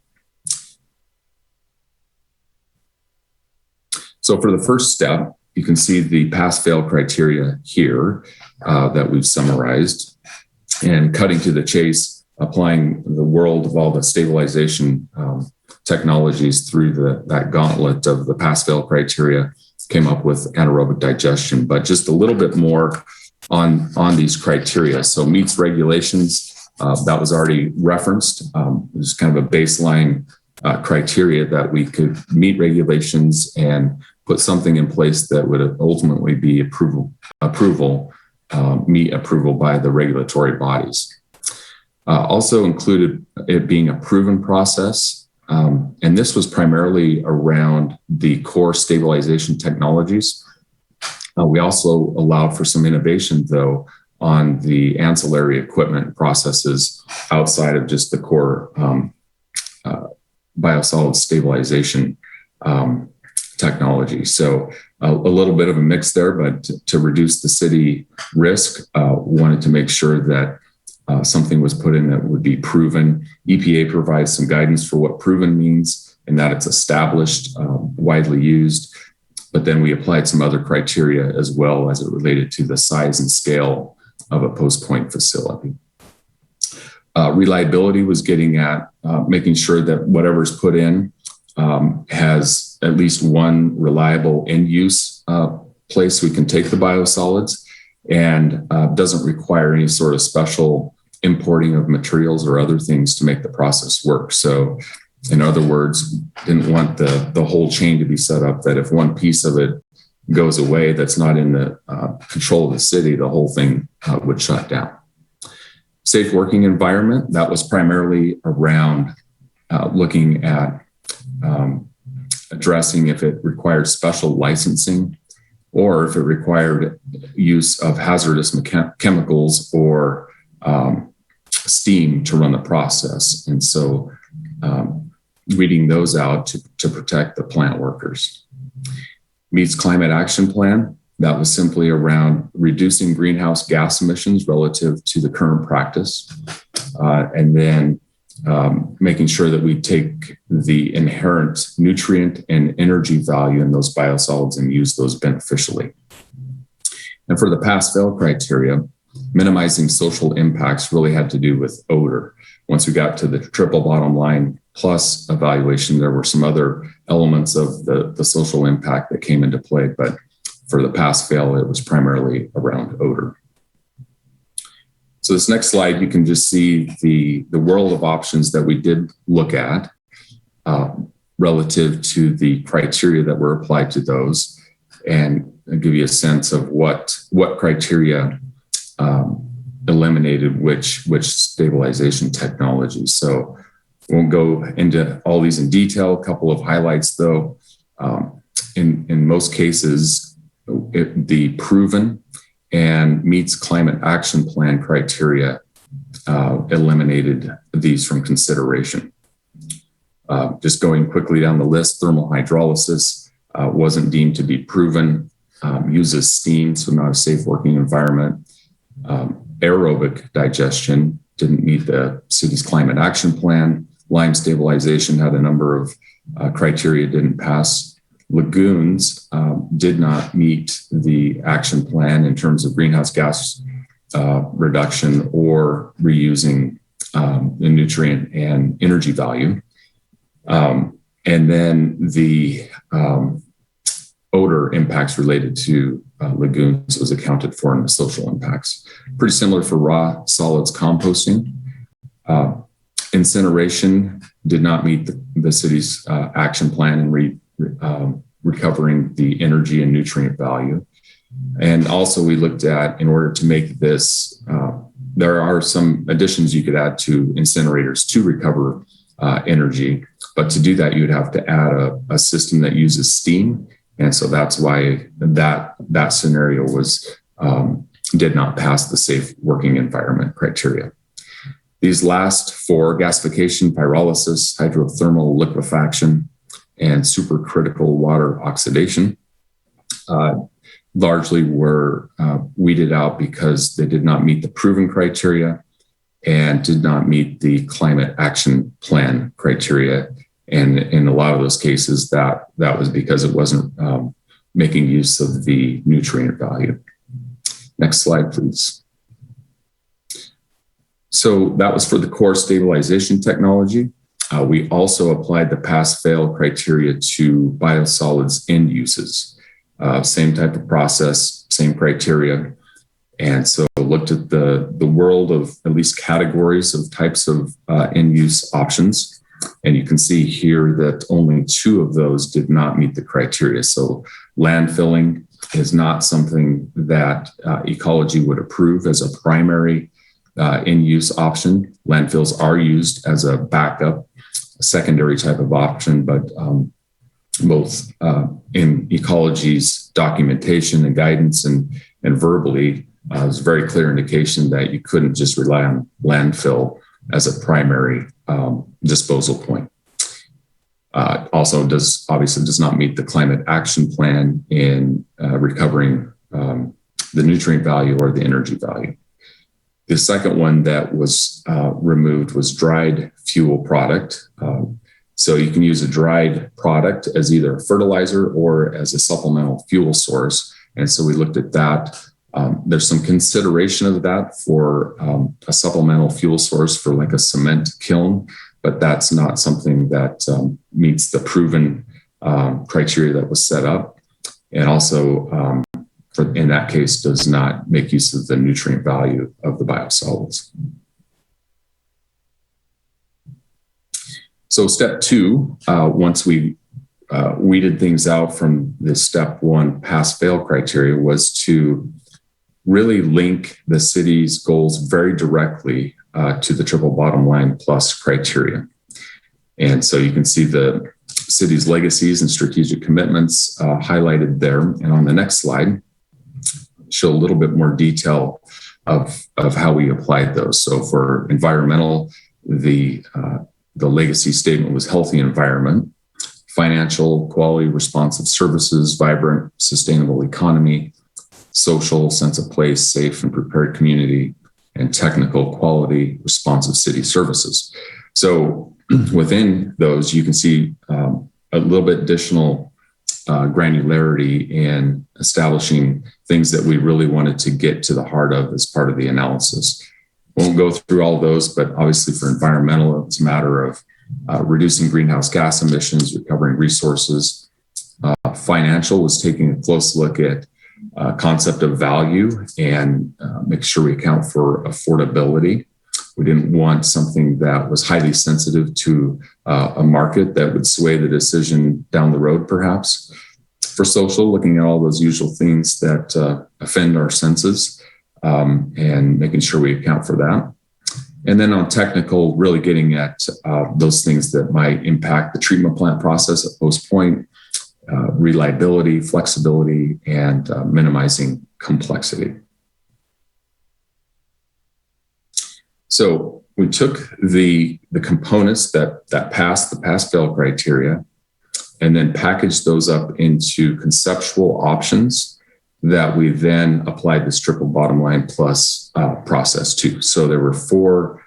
So for the first step, you can see the pass-fail criteria here that we've summarized, and cutting to the chase, applying the world of all the stabilization technologies through that gauntlet of the pass-fail criteria, came up with anaerobic digestion, but just a little bit more on these criteria. So meets regulations, that was already referenced. It was kind of a baseline criteria that we could meet regulations and put something in place that would ultimately be meet approval by the regulatory bodies. Also included it being a proven process. And this was primarily around the core stabilization technologies. We also allowed for some innovation, though, on the ancillary equipment processes outside of just the core biosolid stabilization technology. So a little bit of a mix there, but to reduce the city risk, wanted to make sure that something was put in that would be proven. EPA provides some guidance for what proven means and that it's established, widely used. But then we applied some other criteria as well as it related to the size and scale of a post-point facility. Reliability was getting at making sure that whatever's put in has at least one reliable end-use place we can take the biosolids and doesn't require any sort of special importing of materials or other things to make the process work. So in other words, didn't want the whole chain to be set up that if one piece of it goes away that's not in the control of the city, the whole thing would shut down. Safe working environment, that was primarily around looking at addressing if it required special licensing or if it required use of hazardous chemicals or steam to run the process. And so weeding those out to protect the plant workers. Meets climate action plan, that was simply around reducing greenhouse gas emissions relative to the current practice. And then making sure that we take the inherent nutrient and energy value in those biosolids and use those beneficially. And for the pass-fail criteria, minimizing social impacts really had to do with odor. Once we got to the triple bottom line plus evaluation, there were some other elements of the social impact that came into play, but for the pass-fail, it was primarily around odor. So this next slide, you can just see the world of options that we did look at relative to the criteria that were applied to those, and I'll give you a sense of what criteria eliminated which stabilization technology. So Won't go into all these in detail. A couple of highlights, though. In most cases, the proven and meets climate action plan criteria eliminated these from consideration. Just going quickly down the list, thermal hydrolysis wasn't deemed to be proven, uses steam, so not a safe working environment. Aerobic digestion didn't meet the city's climate action plan. Lime stabilization had a number of criteria didn't pass. Lagoons did not meet the action plan in terms of greenhouse gas reduction or reusing the nutrient and energy value. And then the odor impacts related to lagoons was accounted for in the social impacts. Pretty similar for raw solids composting. Incineration did not meet the city's action plan in recovering the energy and nutrient value. And also we looked at, in order to make this, there are some additions you could add to incinerators to recover energy. But to do that, you'd have to add a system that uses steam. And so that's why that scenario was did not pass the safe working environment criteria. These last four, gasification, pyrolysis, hydrothermal liquefaction, and supercritical water oxidation, largely were weeded out because they did not meet the proven criteria and did not meet the climate action plan criteria. And in a lot of those cases, that was because it wasn't making use of the nutrient value. Next slide, please. So that was for the core stabilization technology. We also applied the pass-fail criteria to biosolids end uses. Same type of process, same criteria. And so looked at the world of at least categories of types of end use options. And you can see here that only 2 of those did not meet the criteria. So landfilling is not something that ecology would approve as a primary end-use option. Landfills are used as a backup, a secondary type of option, but both in ecology's documentation and guidance and verbally, it's a very clear indication that you couldn't just rely on landfill as a primary disposal point. Also obviously does not meet the climate action plan in recovering the nutrient value or the energy value. The second one that was removed was dried fuel product. So you can use a dried product as either a fertilizer or as a supplemental fuel source. And so we looked at that. There's some consideration of that for a supplemental fuel source for like a cement kiln, but that's not something that meets the proven criteria that was set up. And also, in that case, does not make use of the nutrient value of the biosolids. So step 2, once we weeded things out from the step 1 pass-fail criteria, was to really link the city's goals very directly to the triple bottom line plus criteria. And so you can see the city's legacies and strategic commitments highlighted there. And on the next slide, show a little bit more detail of how we applied those. So for environmental, the legacy statement was healthy environment, financial, quality, responsive services, vibrant, sustainable economy, social, sense of place, safe and prepared community, and technical, quality, responsive city services. So within those, you can see a little bit additional granularity in establishing things that we really wanted to get to the heart of as part of the analysis. Won't go through all those, but obviously for environmental, it's a matter of reducing greenhouse gas emissions, recovering resources. Financial was taking a close look at concept of value and make sure we account for affordability. We didn't want something that was highly sensitive to a market that would sway the decision down the road, perhaps. For social, looking at all those usual things that offend our senses and making sure we account for that. And then on technical, really getting at those things that might impact the treatment plant process at Post Point, reliability, flexibility, and minimizing complexity. So we took the components that passed the pass-fail criteria and then packaged those up into conceptual options that we then applied this triple bottom line plus process to. So there were 4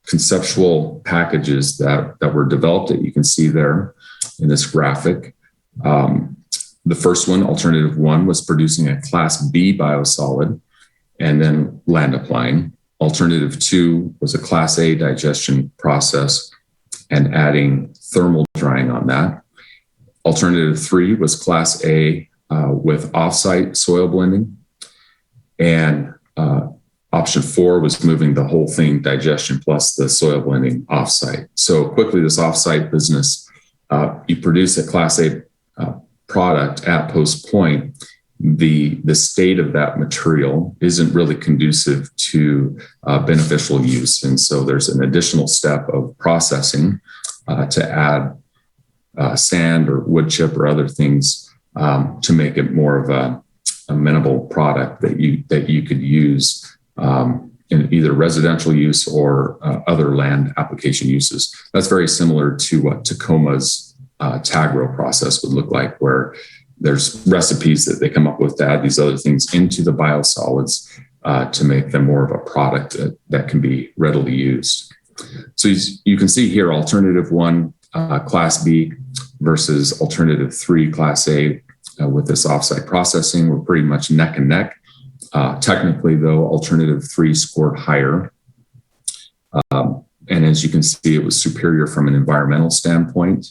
conceptual packages that were developed that you can see there in this graphic. The first one, alternative 1, was producing a Class B biosolid and then land applying. Alternative 2 was a Class A digestion process and adding thermal drying on that. Alternative 3 was Class A with offsite soil blending. And option 4 was moving the whole thing, digestion plus the soil blending, offsite. So quickly, this offsite business, you produce a Class A product at Post Point. The state of that material isn't really conducive to beneficial use. And so there's an additional step of processing to add sand or wood chip or other things to make it more of a amenable product that you could use in either residential use or other land application uses. That's very similar to what Tacoma's Tagro process would look like, where there's recipes that they come up with to add these other things into the biosolids to make them more of a product that can be readily used. So you can see here, alternative 1, Class B versus alternative 3, Class A, with this offsite processing. We're pretty much neck and neck. Technically, though, alternative 3 scored higher. And as you can see, it was superior from an environmental standpoint.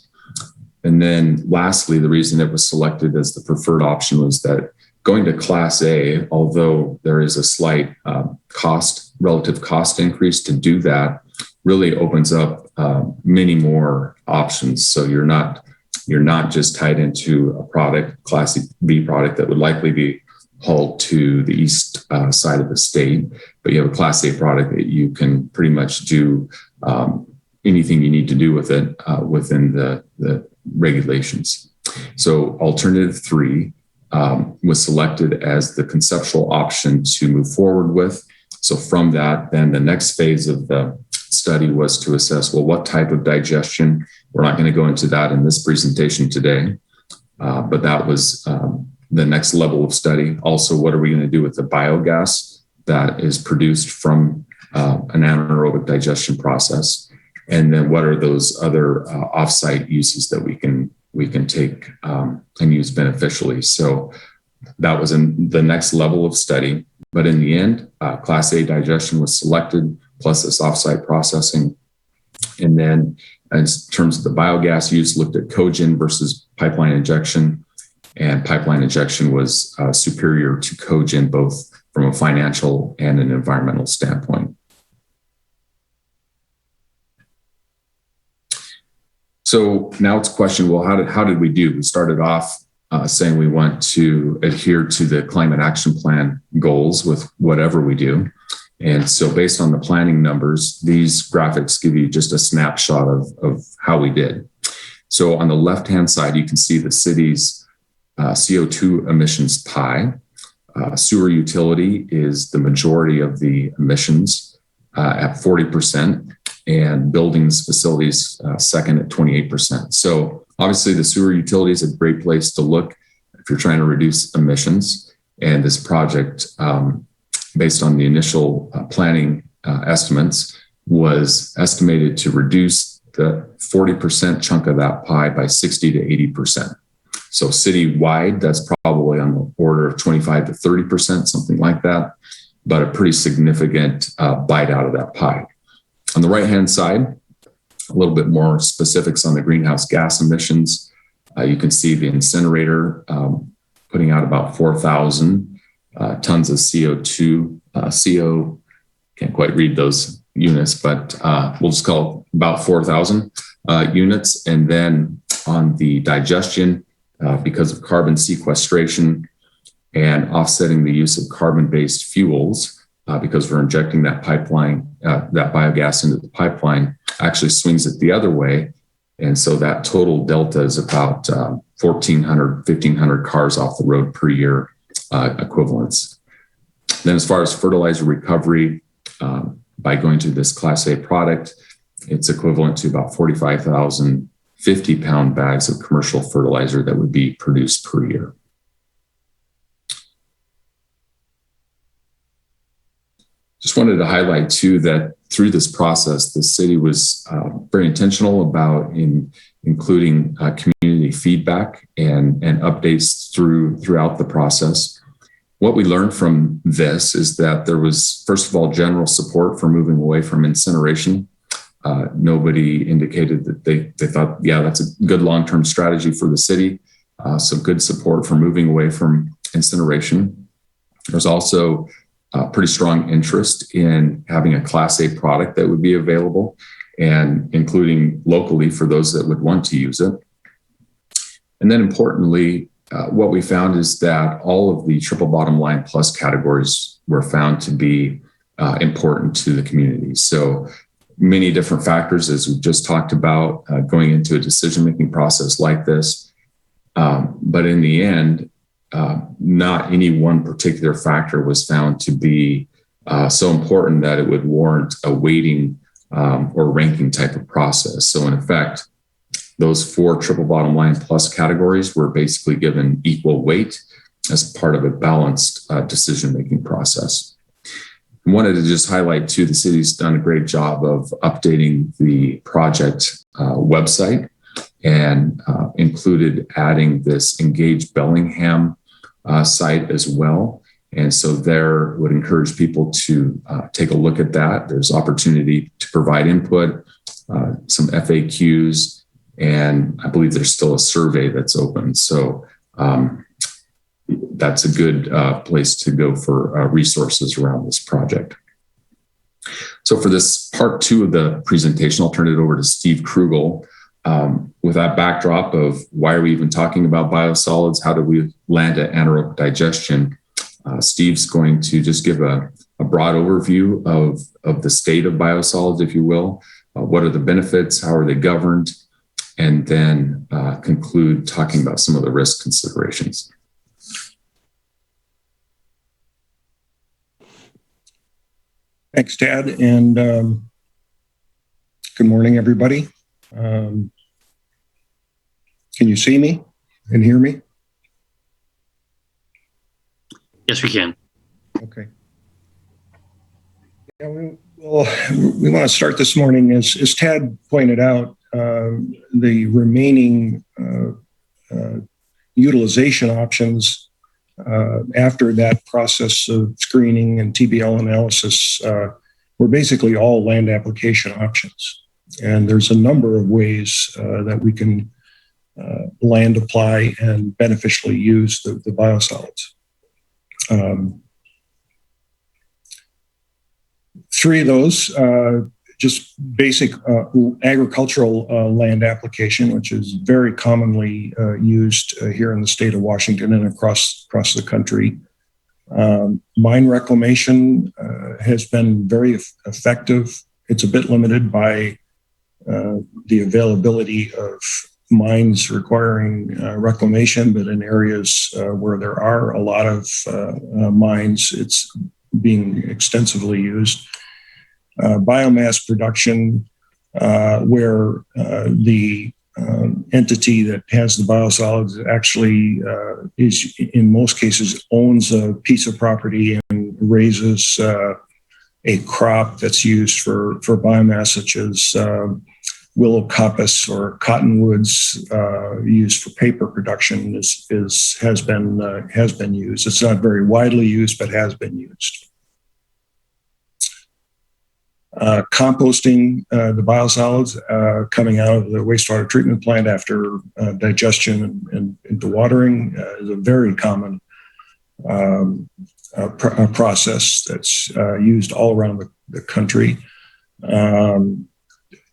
And then lastly, the reason it was selected as the preferred option was that going to Class A, although there is a slight relative cost increase to do that, really opens up many more options. So you're not just tied into a product, Class B product, that would likely be hauled to the east side of the state, but you have a Class A product that you can pretty much do anything you need to do with it within the regulations. So alternative 3 was selected as the conceptual option to move forward with. So from that, then the next phase of the study was to assess, well, what type of digestion? We're not going to go into that in this presentation today, but that was the next level of study. Also, what are we going to do with the biogas that is produced from an anaerobic digestion process? And then what are those other offsite uses that we can take and use beneficially? So that was in the next level of study. But in the end, Class A digestion was selected, plus this offsite processing. And then in terms of the biogas use, looked at cogen versus pipeline injection. And pipeline injection was superior to cogen, both from a financial and an environmental standpoint. So now it's a question, well, how did we do? We started off saying we want to adhere to the climate action plan goals with whatever we do. And so based on the planning numbers, these graphics give you just a snapshot of how we did. So on the left-hand side, you can see the city's CO2 emissions pie. Sewer utility is the majority of the emissions at 40%, and buildings, facilities second at 28%. So obviously the sewer utility is a great place to look if you're trying to reduce emissions. And this project, based on the initial planning estimates, was estimated to reduce the 40% chunk of that pie by 60 to 80%. So citywide, that's probably on the order of 25 to 30%, something like that, but a pretty significant bite out of that pie. On the right-hand side, a little bit more specifics on the greenhouse gas emissions. You can see the incinerator putting out about 4,000 tons of CO2. Can't quite read those units, but we'll just call it about 4,000 units. And then on the digestion, because of carbon sequestration and offsetting the use of carbon-based fuels, because we're injecting that pipeline, that biogas into the pipeline, actually swings it the other way. And so that total delta is about 1,400, 1,500 cars off the road per year equivalents. Then as far as fertilizer recovery, by going to this Class A product, it's equivalent to about 45,000 50-pound bags of commercial fertilizer that would be produced per year. Just wanted to highlight too that through this process, the city was very intentional about including community feedback and updates throughout the process. What we learned from this is that there was, first of all, general support for moving away from incineration. Nobody indicated that they thought, yeah, that's a good long-term strategy for the city. So good support for moving away from incineration. There's also pretty strong interest in having a Class A product that would be available, and including locally for those that would want to use it. And then importantly, what we found is that all of the triple bottom line plus categories were found to be important to the community. So many different factors, as we just talked about, going into a decision-making process like this. But in the end, not any one particular factor was found to be so important that it would warrant a weighting or ranking type of process. So in effect, those 4 triple bottom line plus categories were basically given equal weight as part of a balanced decision-making process. I wanted to just highlight too, the city's done a great job of updating the project website and included adding this Engage Bellingham site as well. And so there would encourage people to take a look at that. There's opportunity to provide input, some FAQs, and I believe there's still a survey that's open. So that's a good place to go for resources around this project. So for this part 2 of the presentation, I'll turn it over to Steve Krugel. With that backdrop of why are we even talking about biosolids? How do we land at anaerobic digestion? Steve's going to just give a broad overview of the state of biosolids, if you will. What are the benefits? How are they governed? And then conclude talking about some of the risk considerations. Thanks, Tad, and good morning, everybody. Can you see me and hear me? Yes, we can. Okay. Yeah, we want to start this morning, as Tad pointed out, the remaining utilization options after that process of screening and TBL analysis were basically all land application options. And there's a number of ways that we can land apply and beneficially use the biosolids. 3 of those, just basic agricultural land application, which is very commonly used here in the state of Washington and across the country. Mine reclamation has been very effective. It's a bit limited by the availability of mines requiring reclamation, but in areas where there are a lot of mines, it's being extensively used. Biomass production, where the entity that has the biosolids actually is, in most cases, owns a piece of property and raises a crop that's used for biomass, such as willow coppice or cottonwoods used for paper production has been used. It's not very widely used, but has been used. Composting the biosolids coming out of the wastewater treatment plant after digestion and into watering is a very common process that's used all around the country.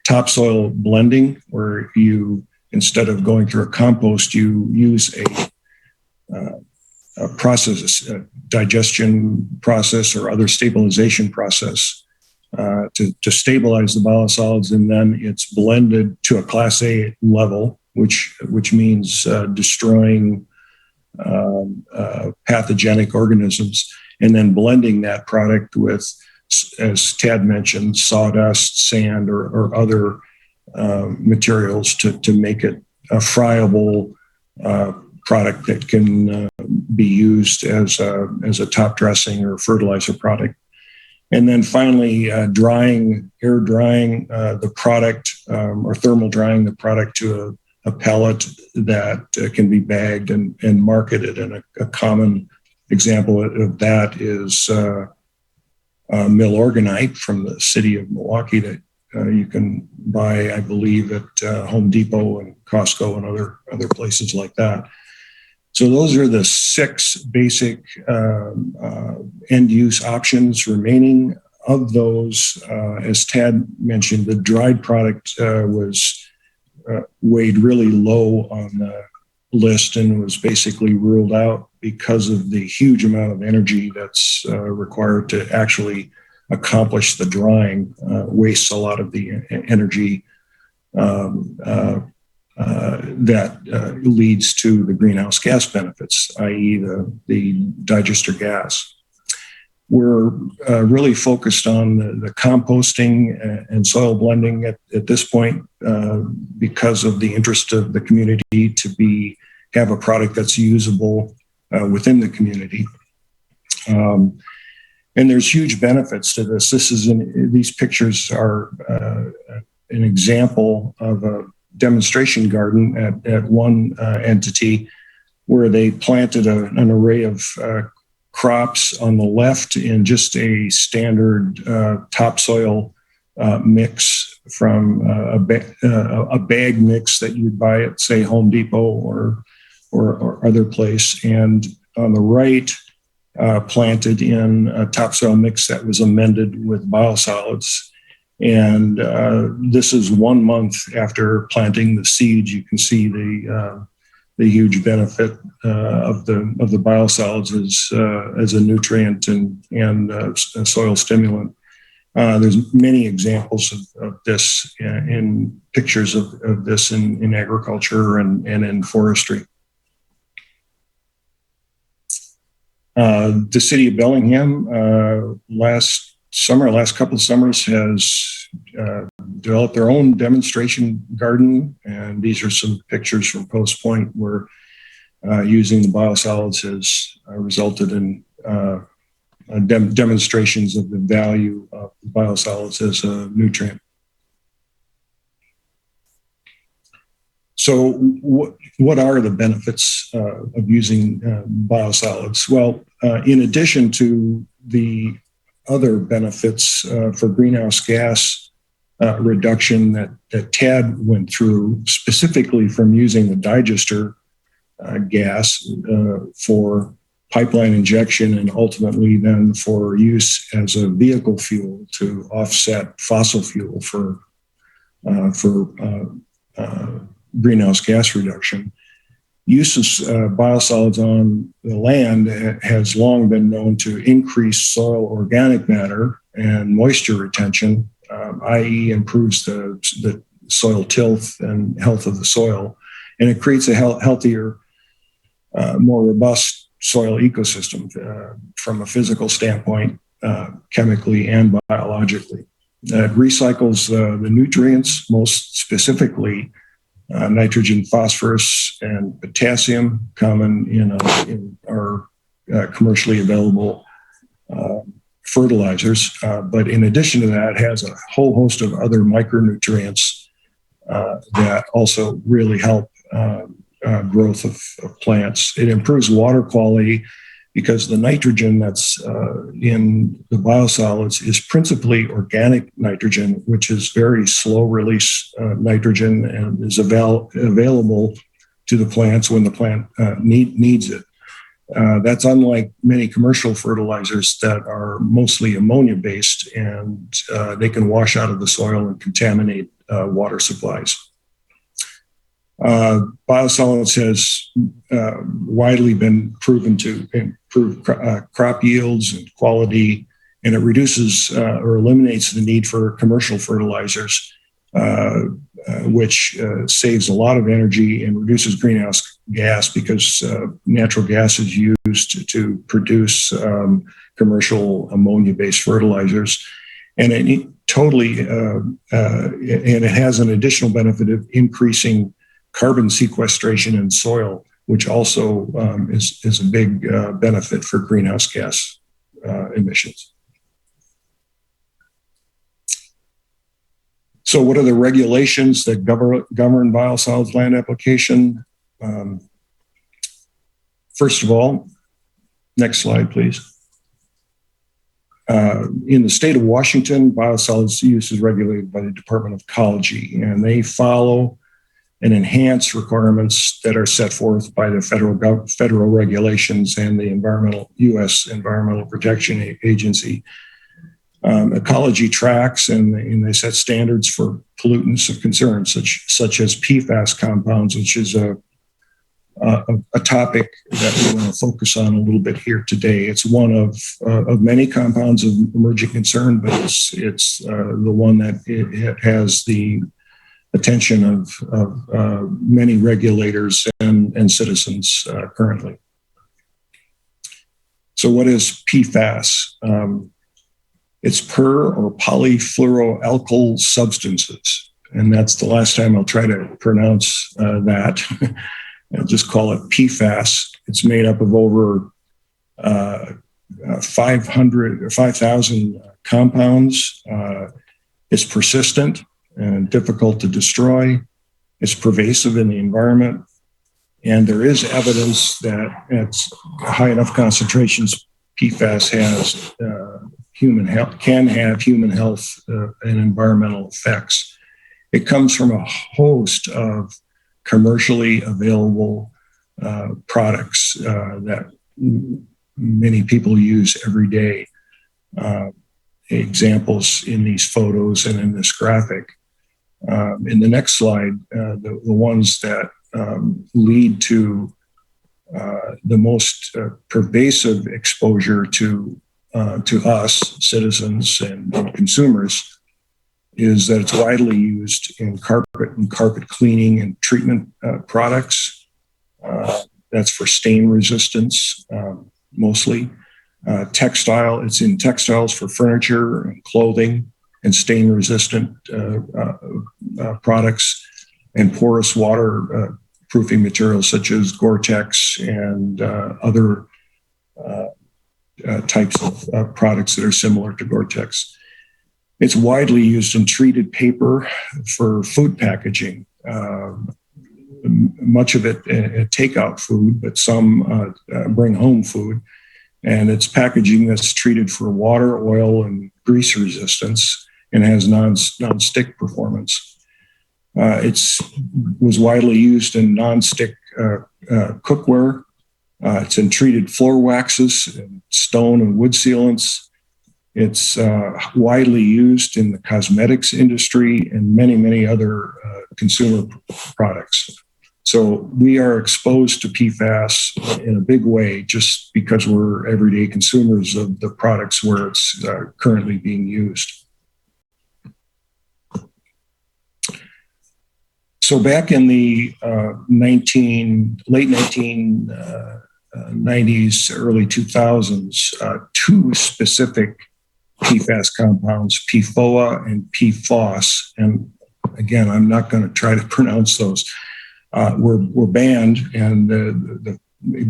Topsoil blending, where you, instead of going through a compost, you use a process, digestion process or other stabilization process to stabilize the biosolids, and then it's blended to a Class A level, which means destroying pathogenic organisms, and then blending that product with, as Tad mentioned, sawdust, sand, or other materials to make it a friable product that can be used as a top dressing or fertilizer product. And then finally, air drying the product or thermal drying the product to a pellet that can be bagged and marketed. And a common example of that is mill organite from the city of Milwaukee that you can buy, I believe, at Home Depot and Costco and other places like that. So those are the 6 basic end-use options remaining. Of those, as Tad mentioned, the dried product was weighed really low on the list and was basically ruled out because of the huge amount of energy that's required to actually accomplish the drying. Wastes a lot of the energy that leads to the greenhouse gas benefits, i.e. the digester gas. We're really focused on the composting and soil blending at this point because of the interest of the community to have a product that's usable within the community. And there's huge benefits to this. These pictures are an example of a demonstration garden at one entity where they planted an array of crops on the left in just a standard topsoil mix from a bag mix that you'd buy at, say, Home Depot or other place, and on the right planted in a topsoil mix that was amended with biosolids. And this is 1 month after planting the seeds. You can see the huge benefit of the biosolids as a nutrient and a soil stimulant. There's many examples of this in pictures of this in agriculture and in forestry. The city of Bellingham last couple of summers has developed their own demonstration garden, and these are some pictures from Post Point where using the biosolids has resulted in demonstrations of the value of biosolids as a nutrient. So what are the benefits of using biosolids? Well, in addition to the other benefits for greenhouse gas reduction that Tad went through, specifically from using the digester gas for pipeline injection and ultimately then for use as a vehicle fuel to offset fossil fuel for greenhouse gas reduction. Use of biosolids on the land has long been known to increase soil organic matter and moisture retention, i.e. improves the soil tilth and health of the soil, and it creates a healthier, more robust soil ecosystem from a physical standpoint, chemically and biologically. It recycles the nutrients, most specifically nitrogen, phosphorus, and potassium, common in our commercially available fertilizers. But in addition to that, it has a whole host of other micronutrients that also really help growth of plants. It improves water quality because the nitrogen that's in the biosolids is principally organic nitrogen, which is very slow release nitrogen and is available to the plants when the plant needs it. That's unlike many commercial fertilizers that are mostly ammonia based, and they can wash out of the soil and contaminate water supplies. Biosolids has widely been proven to improve crop yields and quality, and it reduces or eliminates the need for commercial fertilizers, which saves a lot of energy and reduces greenhouse gas because natural gas is used to produce commercial ammonia-based fertilizers. And it totally, and it has an additional benefit of increasing carbon sequestration in soil, which also is a big benefit for greenhouse gas emissions. So what are the regulations that govern biosolids land application? First of all, next slide, please. In the state of Washington, biosolids use is regulated by the Department of Ecology, and they follow and enhance requirements that are set forth by the federal regulations and the U.S. Environmental Protection Agency. Ecology tracks and they set standards for pollutants of concern, such as PFAS compounds, which is a topic that we want to focus on a little bit here today. It's one of many compounds of emerging concern, but it's the one that it has the attention of many regulators and citizens currently. So what is PFAS? It's per or polyfluoroalkyl substances, and that's the last time I'll try to pronounce that. I'll just call it PFAS. It's made up of over 500 or 5,000 compounds. It's persistent and difficult to destroy. It's pervasive in the environment. And there is evidence that at high enough concentrations, PFAS has can have human health and environmental effects. It comes from a host of commercially available products that many people use every day. Examples in these photos and in this graphic. In the next slide, the ones that lead to the most pervasive exposure to us, citizens and consumers, is that it's widely used in carpet and carpet cleaning and treatment products. That's for stain resistance, mostly. Textile, it's in textiles for furniture and clothing and stain resistant products, and porous water proofing materials such as Gore-Tex and other types of products that are similar to Gore-Tex. It's widely used in treated paper for food packaging. Much of it takeout food, but some bring home food. And it's packaging that's treated for water, oil, and grease resistance and has non-stick performance. It was widely used in non-stick cookware. It's in treated floor waxes, and stone and wood sealants. It's widely used in the cosmetics industry and many, many other consumer products. So we are exposed to PFAS in a big way just because we're everyday consumers of the products where it's currently being used. So back in the late 1990s, early 2000s, two specific PFAS compounds, PFOA and PFOS, and again, I'm not going to try to pronounce those, were banned, and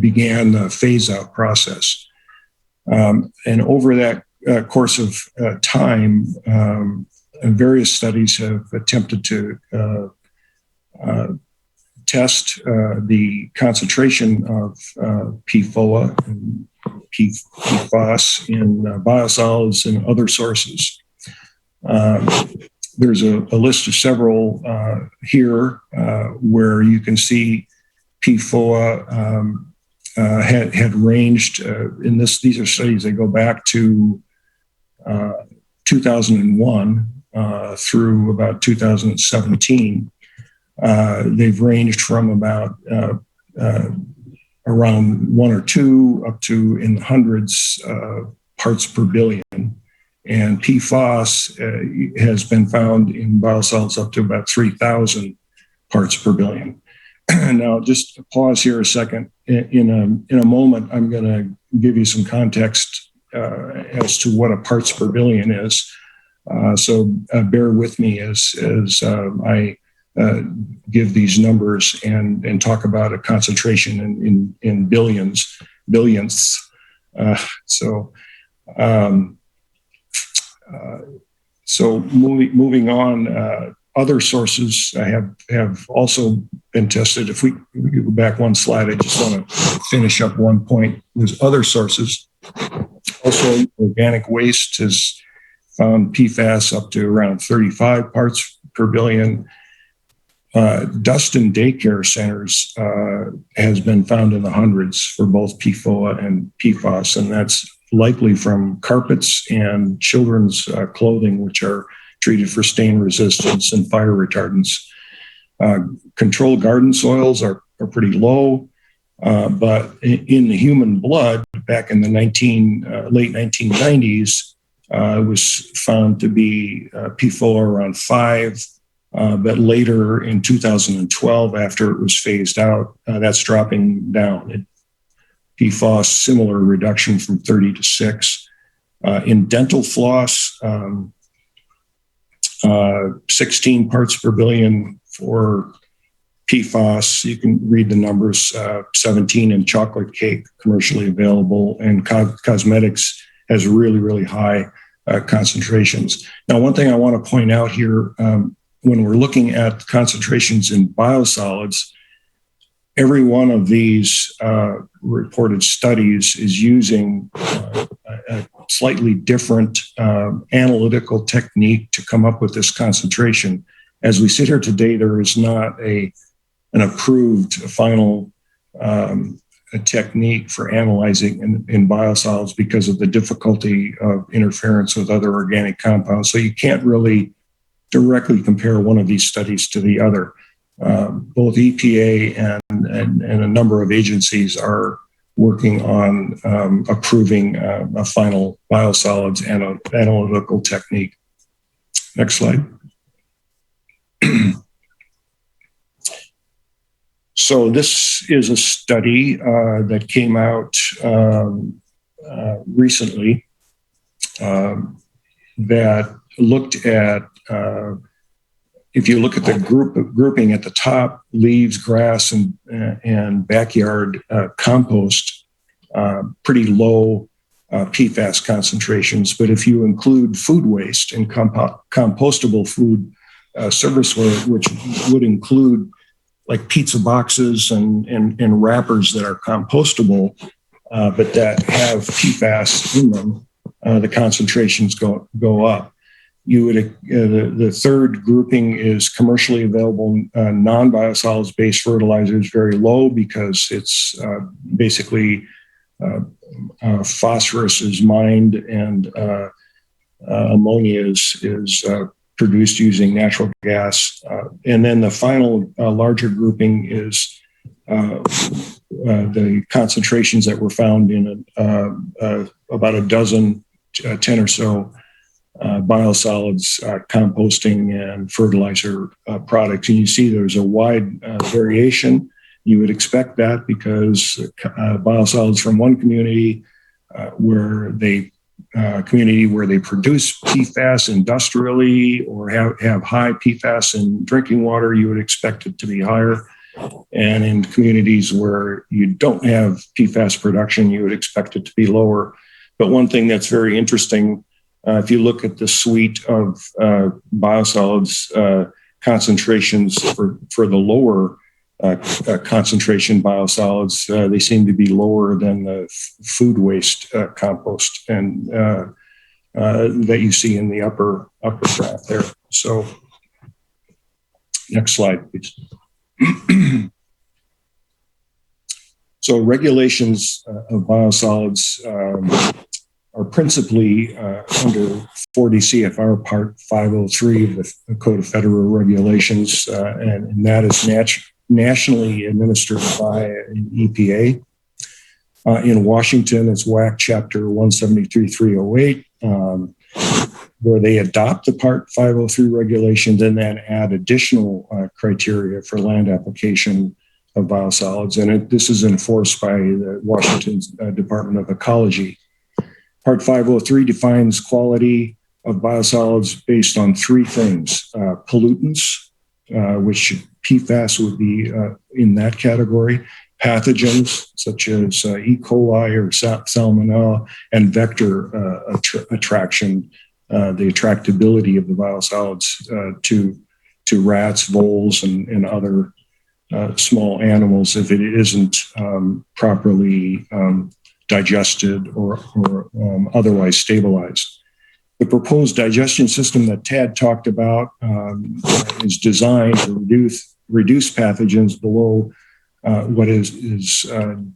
began the phase-out process. And over that course of time, various studies have attempted to test the concentration of PFOA and PFOS in biosolids and other sources. There's a list of several here where you can see PFOA had ranged in this. These are studies that go back to 2001 through about 2017. They've ranged from about around 1 or 2 up to in the hundreds parts per billion. And PFAS has been found in biosolids up to about 3,000 parts per billion. Now, just pause here a second. In a moment, I'm going to give you some context as to what a parts per billion is. So bear with me as I give these numbers and talk about a concentration in billionths. So moving on, other sources have also been tested. If we go back one slide, I just want to finish up one point. There's other sources. Also, organic waste has found PFAS up to around 35 parts per billion. Dust in daycare centers has been found in the hundreds for both PFOA and PFAS, and that's likely from carpets and children's clothing, which are treated for stain resistance and fire retardants. Controlled garden soils are pretty low, but in the human blood, back in the late 1990s, it was found to be PFOA around 5, but later in 2012, after it was phased out, that's dropping down. PFAS, similar reduction from 30 to 6. In dental floss, 16 parts per billion for PFAS. You can read the numbers, 17 in chocolate cake commercially available, and cosmetics has really, really high concentrations. Now, one thing I want to point out here, when we're looking at concentrations in biosolids, every one of these reported studies is using a slightly different analytical technique to come up with this concentration. As we sit here today, there is not an approved final technique for analyzing in biosolids because of the difficulty of interference with other organic compounds. So you can't really directly compare one of these studies to the other. Both EPA and a number of agencies are working on approving a final biosolids analytical technique. Next slide. So this is a study that came out recently that looked at if you look at the grouping at the top, leaves, grass, and backyard compost, pretty low PFAS concentrations. But if you include food waste and compostable food serviceware, which would include like pizza boxes and wrappers that are compostable, but that have PFAS in them, the concentrations go up. The third grouping is commercially available non-biosolids based fertilizers, very low because it's basically phosphorus is mined and ammonia is produced using natural gas. And then the final larger grouping is the concentrations that were found in about a dozen, 10 or so biosolids, composting, and fertilizer products. And you see there's a wide variation. You would expect that because biosolids from one community where they produce PFAS industrially or have high PFAS in drinking water, you would expect it to be higher. And in communities where you don't have PFAS production, you would expect it to be lower. But one thing that's very interesting, if you look at the suite of biosolids concentrations for the lower concentration biosolids, they seem to be lower than the food waste compost and that you see in the upper graph there. So next slide, please. So regulations of biosolids are principally under 40 CFR Part 503 of the Code of Federal Regulations, and that is nationally administered by an EPA. In Washington, it's WAC Chapter 173.308, where they adopt the Part 503 regulations and then add additional criteria for land application of biosolids. And this is enforced by the Washington Department of Ecology. Part 503 defines quality of biosolids based on three things: pollutants, which PFAS would be in that category, pathogens such as E. coli or salmonella, and vector attraction, the attractability of the biosolids to rats, voles, and other small animals if it isn't properly digested or otherwise stabilized. The proposed digestion system that Tad talked about is designed to reduce pathogens below what is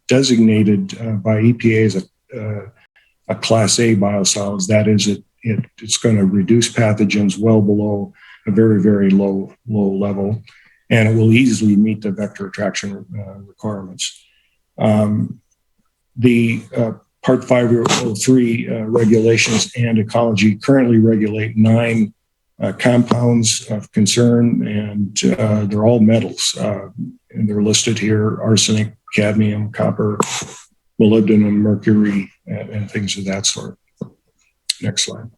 designated by EPA as a Class A biosolids. That is, it's going to reduce pathogens well below a very, very low level, and it will easily meet the vector attraction requirements. The Part 503 regulations and ecology currently regulate 9 compounds of concern, and they're all metals. And they're listed here: arsenic, cadmium, copper, molybdenum, mercury, and things of that sort. Next slide.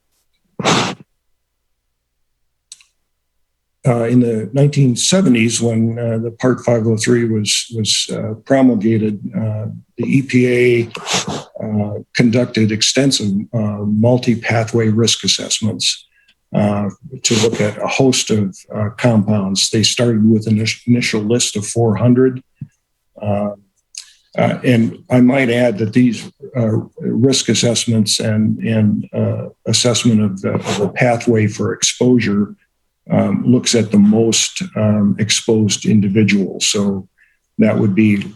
In the 1970s, when the Part 503 was promulgated, the EPA conducted extensive multi-pathway risk assessments to look at a host of compounds. They started with an initial list of 400. And I might add that these risk assessments and assessment of the pathway for exposure looks at the most exposed individuals. So that would be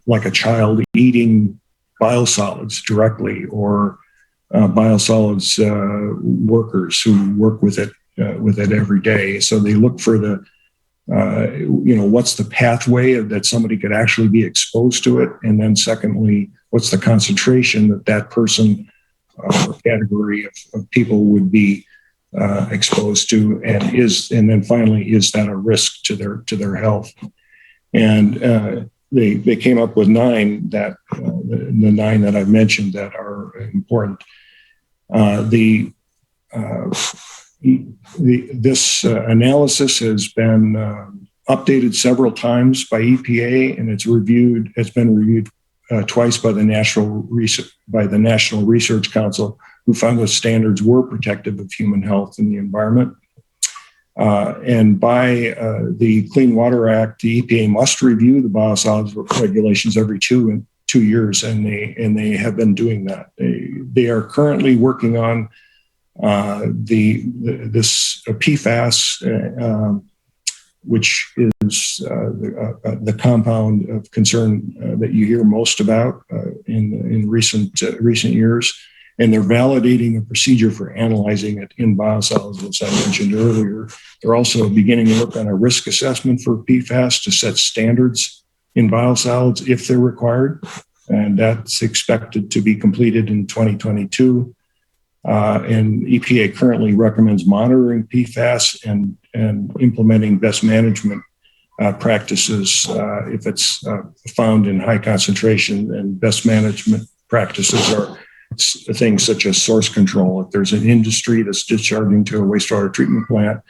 like a child eating biosolids directly, or biosolids workers who work with it every day. So they look for the what's the pathway that somebody could actually be exposed to it, and then secondly, what's the concentration that person or category of people would be exposed to, and then finally, is that a risk to their health? And they came up with 9 that the 9 that I've mentioned that are important. This analysis has been updated several times by EPA, and it's been reviewed twice by the National Research Council, who found those standards were protective of human health and the environment. And by the Clean Water Act, the EPA must review the biosolids regulations every 2 years, and they have been doing that. They are currently working on this PFAS, which is the compound of concern that you hear most about in recent years. And they're validating a procedure for analyzing it in biosolids, as I mentioned earlier. They're also beginning to look on a risk assessment for PFAS to set standards in biosolids if they're required. And that's expected to be completed in 2022. And EPA currently recommends monitoring PFAS and implementing best management practices if it's found in high concentration. And best management practices are things such as source control. If there's an industry that's discharging to a wastewater treatment plant,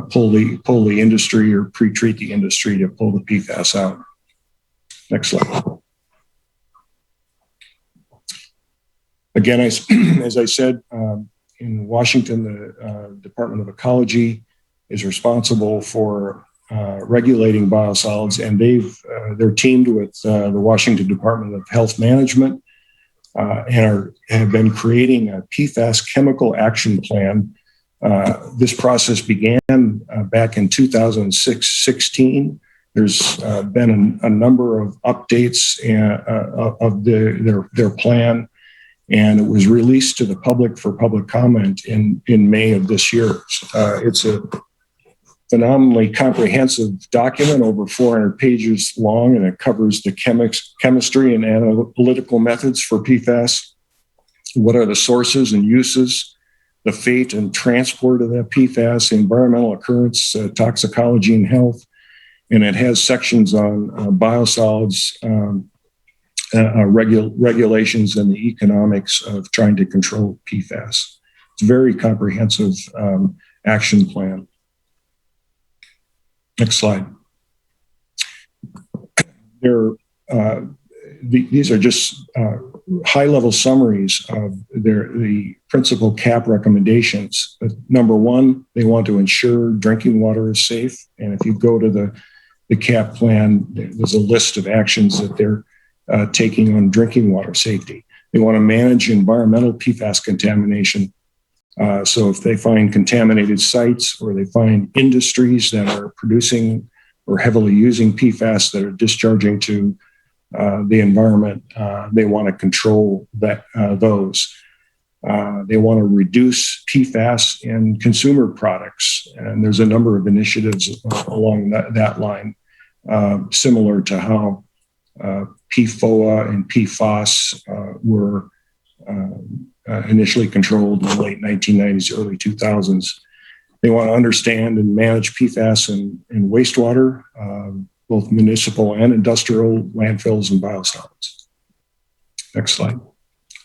pull the industry or pre-treat the industry to pull the PFAS out. Next slide. Again, as I said, in Washington, the Department of Ecology is responsible for regulating biosolids, and they're teamed with the Washington Department of Health Management and have been creating a PFAS chemical action plan. This process began back in 2016. There's been a number of updates of their plan. and it was released to the public for public comment in May of this year. It's a phenomenally comprehensive document, over 400 pages long, and it covers the chemistry and analytical methods for PFAS. What are the sources and uses, the fate and transport of that PFAS, environmental occurrence, toxicology and health. And it has sections on biosolids, regulations, and the economics of trying to control PFAS. It's a very comprehensive action plan. Next slide. These are just high-level summaries of the principal CAP recommendations. Number one, they want to ensure drinking water is safe. And if you go to the CAP plan, there's a list of actions that they're taking on drinking water safety. They want to manage environmental PFAS contamination. So if they find contaminated sites, or they find industries that are producing or heavily using PFAS that are discharging to the environment, they want to control those. They want to reduce PFAS in consumer products. And there's a number of initiatives along that line, similar to how PFOA and PFOS were initially controlled in the late 1990s, early 2000s. They want to understand and manage PFAS in wastewater, both municipal and industrial landfills and biosolids. Next slide.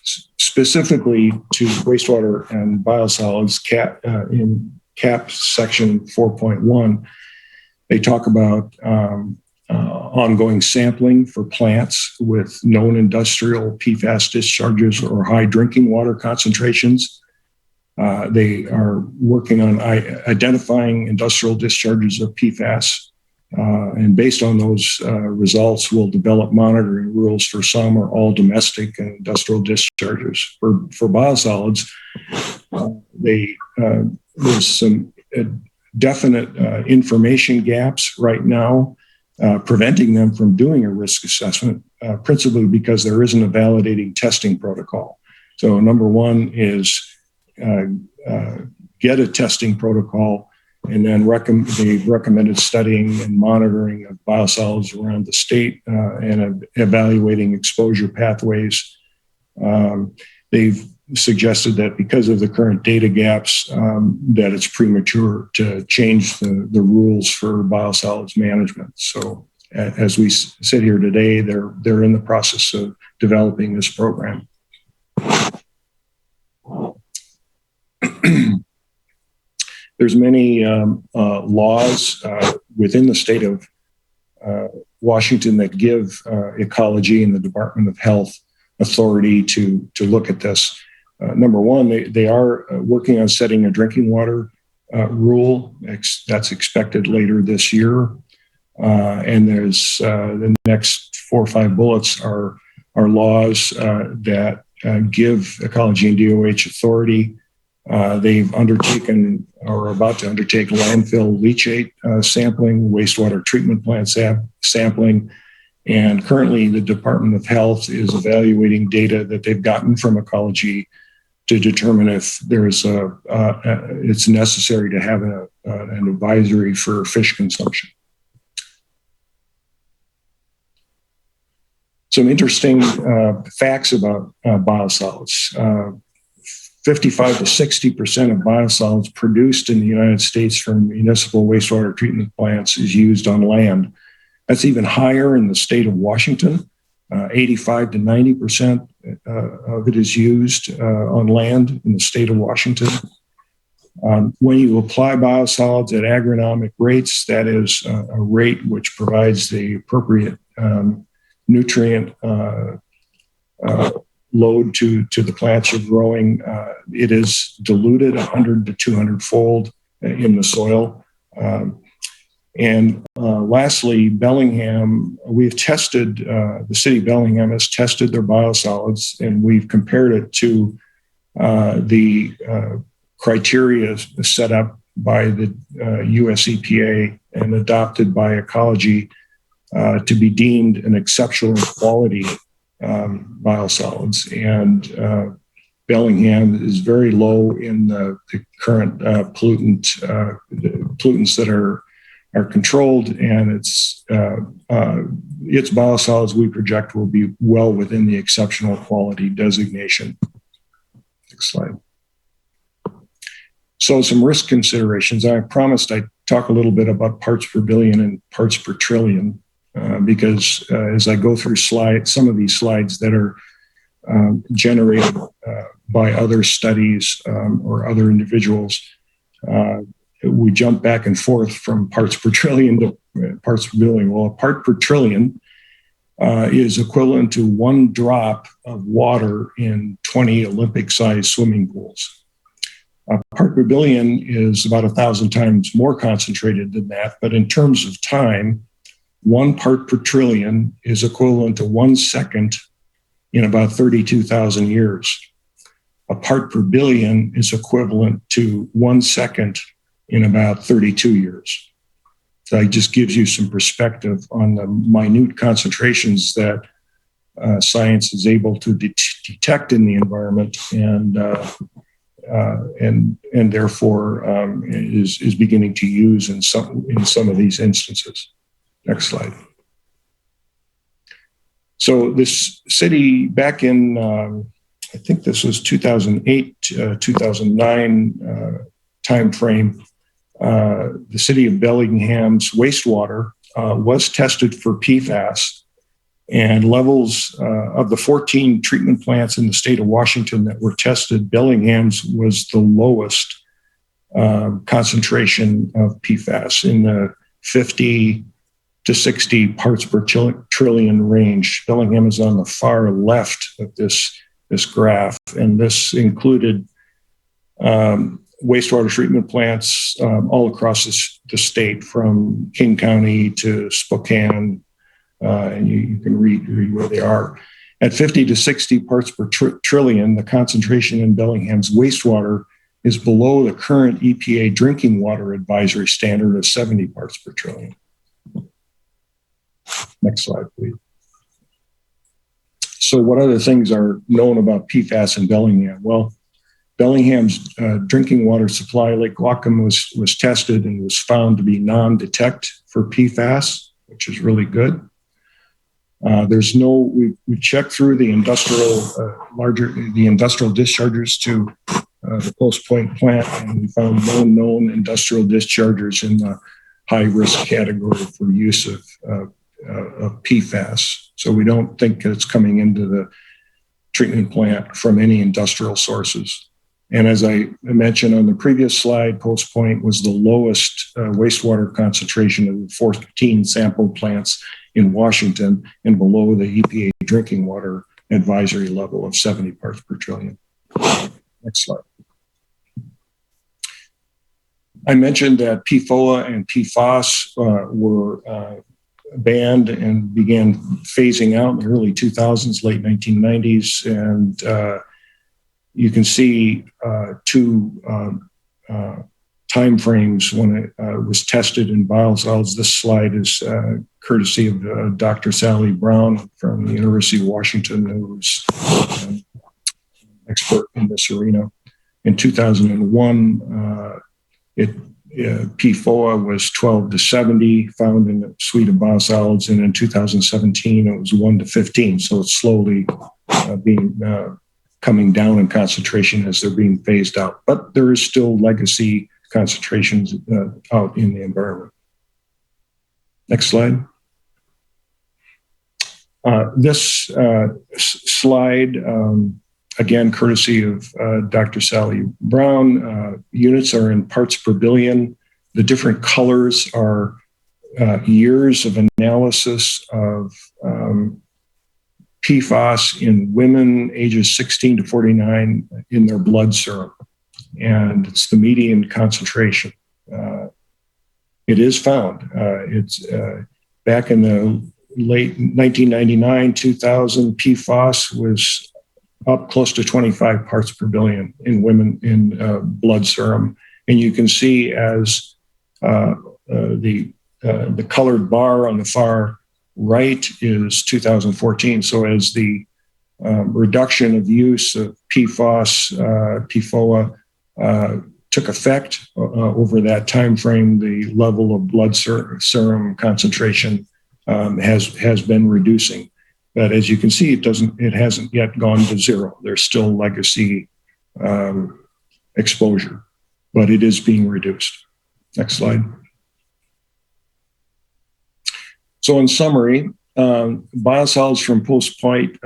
Specifically to wastewater and biosolids, in CAP section 4.1, they talk about ongoing sampling for plants with known industrial PFAS discharges or high drinking water concentrations. They are working on identifying industrial discharges of PFAS. And based on those results, we'll develop monitoring rules for some or all domestic and industrial discharges. For biosolids, there's some definite information gaps right now, preventing them from doing a risk assessment, principally because there isn't a validating testing protocol. So number one is get a testing protocol, and then they've recommended studying and monitoring of biosolids around the state and evaluating exposure pathways. They've suggested that because of the current data gaps, that it's premature to change the rules for biosolids management. So as we sit here today, they're in the process of developing this program. There's many laws within the state of Washington that give ecology and the Department of Health authority to look at this. Number one, they are working on setting a drinking water rule that's expected later this year. And there's the next 4 or 5 bullets are laws that give ecology and DOH authority. They've undertaken or are about to undertake landfill leachate sampling, wastewater treatment plant sampling. And currently the Department of Health is evaluating data that they've gotten from ecology to determine if there's it's necessary to have an advisory for fish consumption. Some interesting facts about biosolids. 55 to 60% of biosolids produced in the United States from municipal wastewater treatment plants is used on land. That's even higher in the state of Washington. 85 to 90% of it is used on land in the state of Washington. When you apply biosolids at agronomic rates, that is a rate which provides the appropriate nutrient load to the plants you're growing, it is diluted 100 to 200 fold in the soil. And lastly, Bellingham, we've tested, the city of Bellingham has tested their biosolids, and we've compared it to the criteria set up by the US EPA and adopted by ecology to be deemed an exceptional quality biosolids. And Bellingham is very low in the current pollutants that are controlled, and its biosolids we project will be well within the exceptional quality designation. Next slide. So some risk considerations. I promised I'd talk a little bit about parts per billion and parts per trillion because as I go through some of these slides that are generated by other studies or other individuals, we jump back and forth from parts per trillion to parts per billion. Well, a part per trillion is equivalent to 1 drop of water in 20 Olympic-sized swimming pools. A part per billion is about 1,000 times more concentrated than that, but in terms of time, 1 part per trillion is equivalent to 1 second in about 32,000 years. A part per billion is equivalent to 1 second in about 32 years. So it just gives you some perspective on the minute concentrations that science is able to detect in the environment and therefore is beginning to use in some of these instances. Next slide. So this city back in, I think this was 2008, 2009 timeframe, the city of Bellingham's wastewater was tested for PFAS, and levels of the 14 treatment plants in the state of Washington that were tested, Bellingham's was the lowest concentration of PFAS in the 50 to 60 parts per trillion range. Bellingham is on the far left of this graph, and this included wastewater treatment plants all across the state, from King County to Spokane, and you can read where they are. At 50 to 60 parts per trillion, the concentration in Bellingham's wastewater is below the current EPA drinking water advisory standard of 70 parts per trillion. Next slide, please. So what other things are known about PFAS in Bellingham? Well, Bellingham's drinking water supply, Lake Whatcom, was tested and was found to be non-detect for PFAS, which is really good. We checked through the industrial discharges to the Post Point plant, and we found no known industrial discharges in the high risk category for use of PFAS. So we don't think it's coming into the treatment plant from any industrial sources. And as I mentioned on the previous slide, Post Point was the lowest wastewater concentration of the 14 sample plants in Washington and below the EPA drinking water advisory level of 70 parts per trillion. Next slide. I mentioned that PFOA and PFAS were banned and began phasing out in the early 2000s, late 1990s. And you can see two time frames when it was tested in biosolids. This slide is courtesy of Dr. Sally Brown from the University of Washington, who's an expert in this arena. In 2001, PFOA was 12 to 70 found in a suite of biosolids, and in 2017 it was 1 to 15. So it's slowly coming down in concentration as they're being phased out. But there is still legacy concentrations out in the environment. Next slide. This slide, again, courtesy of Dr. Sally Brown, units are in parts per billion. The different colors are years of analysis of PFAS in women ages 16 to 49 in their blood serum. And it's the median concentration. It is found. It's back in the late 1999, 2000, PFAS was up close to 25 parts per billion in women in blood serum. And you can see as the colored bar on the far right is 2014. So as the reduction of use of PFOS, PFOA took effect over that time frame. The level of blood serum concentration has been reducing. But as you can see, it hasn't yet gone to zero. There's still legacy exposure, but it is being reduced. Next slide. So in summary, biosolids from Post Point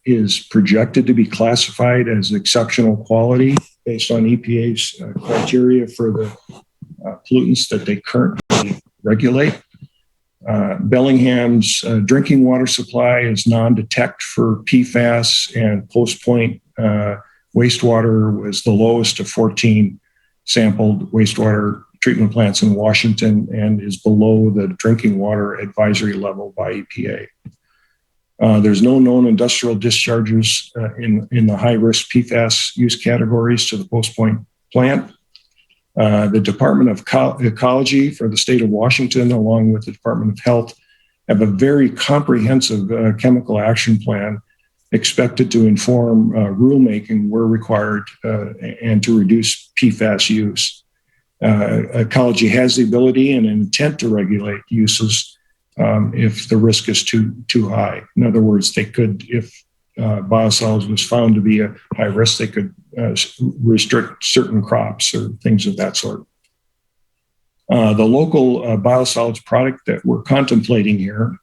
is projected to be classified as exceptional quality based on EPA's criteria for the pollutants that they currently regulate. Bellingham's drinking water supply is non-detect for PFAS, and Post Point wastewater was the lowest of 14 sampled wastewater treatment plants in Washington and is below the drinking water advisory level by EPA. There's no known industrial discharges in the high-risk PFAS use categories to the Post Point plant. The Department of Ecology for the state of Washington, along with the Department of Health, have a very comprehensive chemical action plan expected to inform rulemaking where required and to reduce PFAS use. Ecology has the ability and an intent to regulate uses if the risk is too high. In other words, they could, if biosolids was found to be a high risk, they could restrict certain crops or things of that sort. The local biosolids product that we're contemplating here,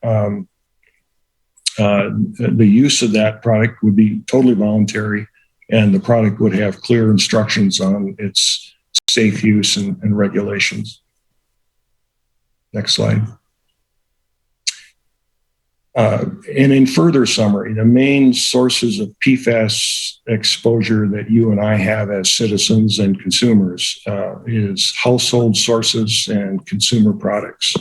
the use of that product would be totally voluntary, and the product would have clear instructions on its safe use and regulations. Next slide. And in further summary, the main sources of PFAS exposure that you and I have as citizens and consumers is household sources and consumer products.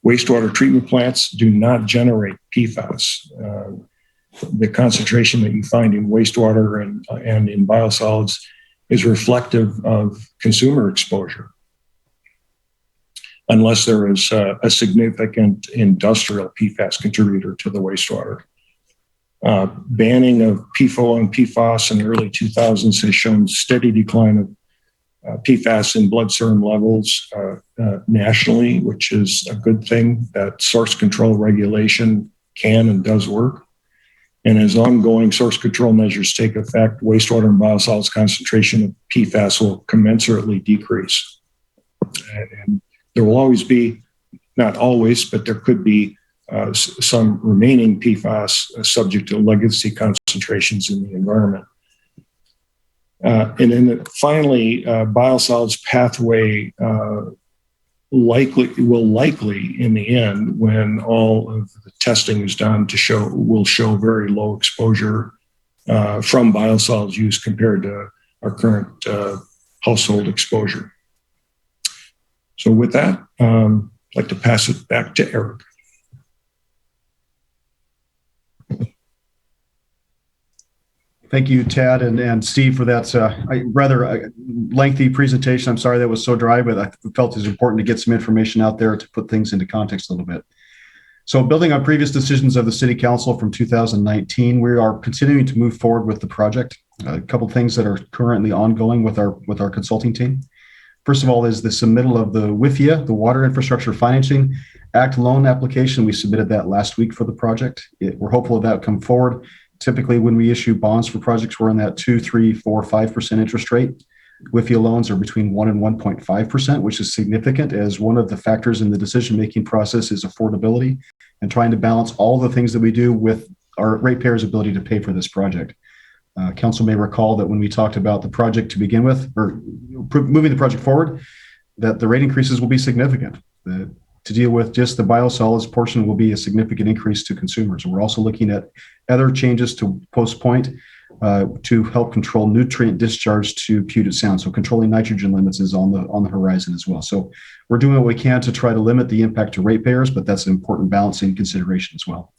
Wastewater treatment plants do not generate PFAS. The concentration that you find in wastewater and in biosolids is reflective of consumer exposure, unless there is a significant industrial PFAS contributor to the wastewater. Banning of PFOA and PFOS in the early 2000s has shown steady decline of PFAS in blood serum levels nationally, which is a good thing. That source control regulation can and does work. And as ongoing source control measures take effect, wastewater and biosolids concentration of PFAS will commensurately decrease. And there will always be, not always, but there could be some remaining PFAS subject to legacy concentrations in the environment. And then finally, biosolids pathway will likely in the end, when all of the testing is done, will show very low exposure from biosolids use compared to our current household exposure. So with that, I'd like to pass it back to Eric. Thank you, Tad and Steve, for that rather lengthy presentation. I'm sorry that was so dry, but I felt it was important to get some information out there to put things into context a little bit. So building on previous decisions of the City Council from 2019, we are continuing to move forward with the project. A couple of things that are currently ongoing with our consulting team. First of all is the submittal of the WIFIA, the Water Infrastructure Financing Act loan application. We submitted that last week for the project. We're hopeful that will come forward. Typically, when we issue bonds for projects, we're in that 2, 3, 4, 5% interest rate. WIFIA loans are between 1 and 1.5%, which is significant, as one of the factors in the decision-making process is affordability and trying to balance all the things that we do with our ratepayers' ability to pay for this project. Council may recall that when we talked about the project to begin with, or moving the project forward, that the rate increases will be significant. To deal with just the biosolids portion will be a significant increase to consumers. We're also looking at other changes to Post Point to help control nutrient discharge to Puget Sound. So controlling nitrogen limits is on the horizon as well. So we're doing what we can to try to limit the impact to ratepayers, but that's an important balancing consideration as well.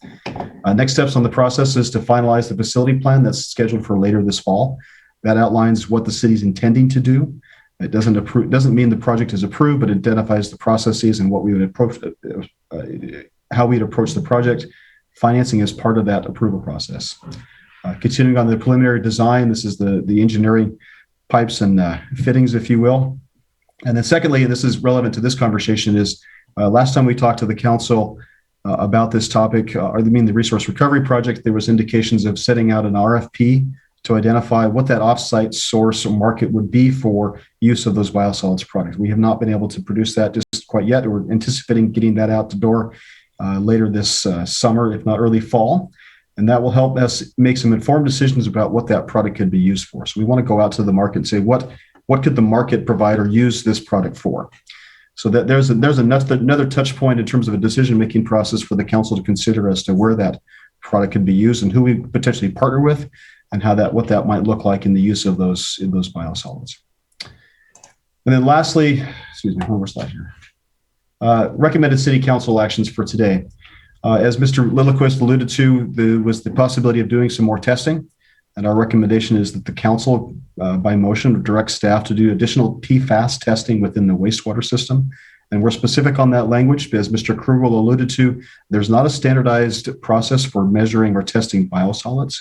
Next steps on the process is to finalize the facility plan that's scheduled for later this fall. That outlines what the city's intending to do. It doesn't mean the project is approved, but identifies the processes and what we would approach, how we'd approach the project financing as part of that approval process. Continuing on the preliminary design, this is the engineering pipes and fittings, if you will. And then secondly, and this is relevant to this conversation, is last time we talked to the council about this topic, the resource recovery project, there was indications of setting out an RFP to identify what that offsite source or market would be for use of those biosolids products. We have not been able to produce that just quite yet. We're anticipating getting that out the door later this summer, if not early fall. And that will help us make some informed decisions about what that product could be used for. So we want to go out to the market and say, what could the market provider use this product for? So that there's another touch point in terms of a decision-making process for the council to consider as to where that product could be used and who we potentially partner with, and what that might look like in the use of those biosolids. And then lastly, one more slide here. Recommended city council actions for today. As Mr. Lilliquist alluded to, there was the possibility of doing some more testing. And our recommendation is that the council, by motion, directs staff to do additional PFAS testing within the wastewater system. And we're specific on that language, as Mr. Krugel alluded to, there's not a standardized process for measuring or testing biosolids.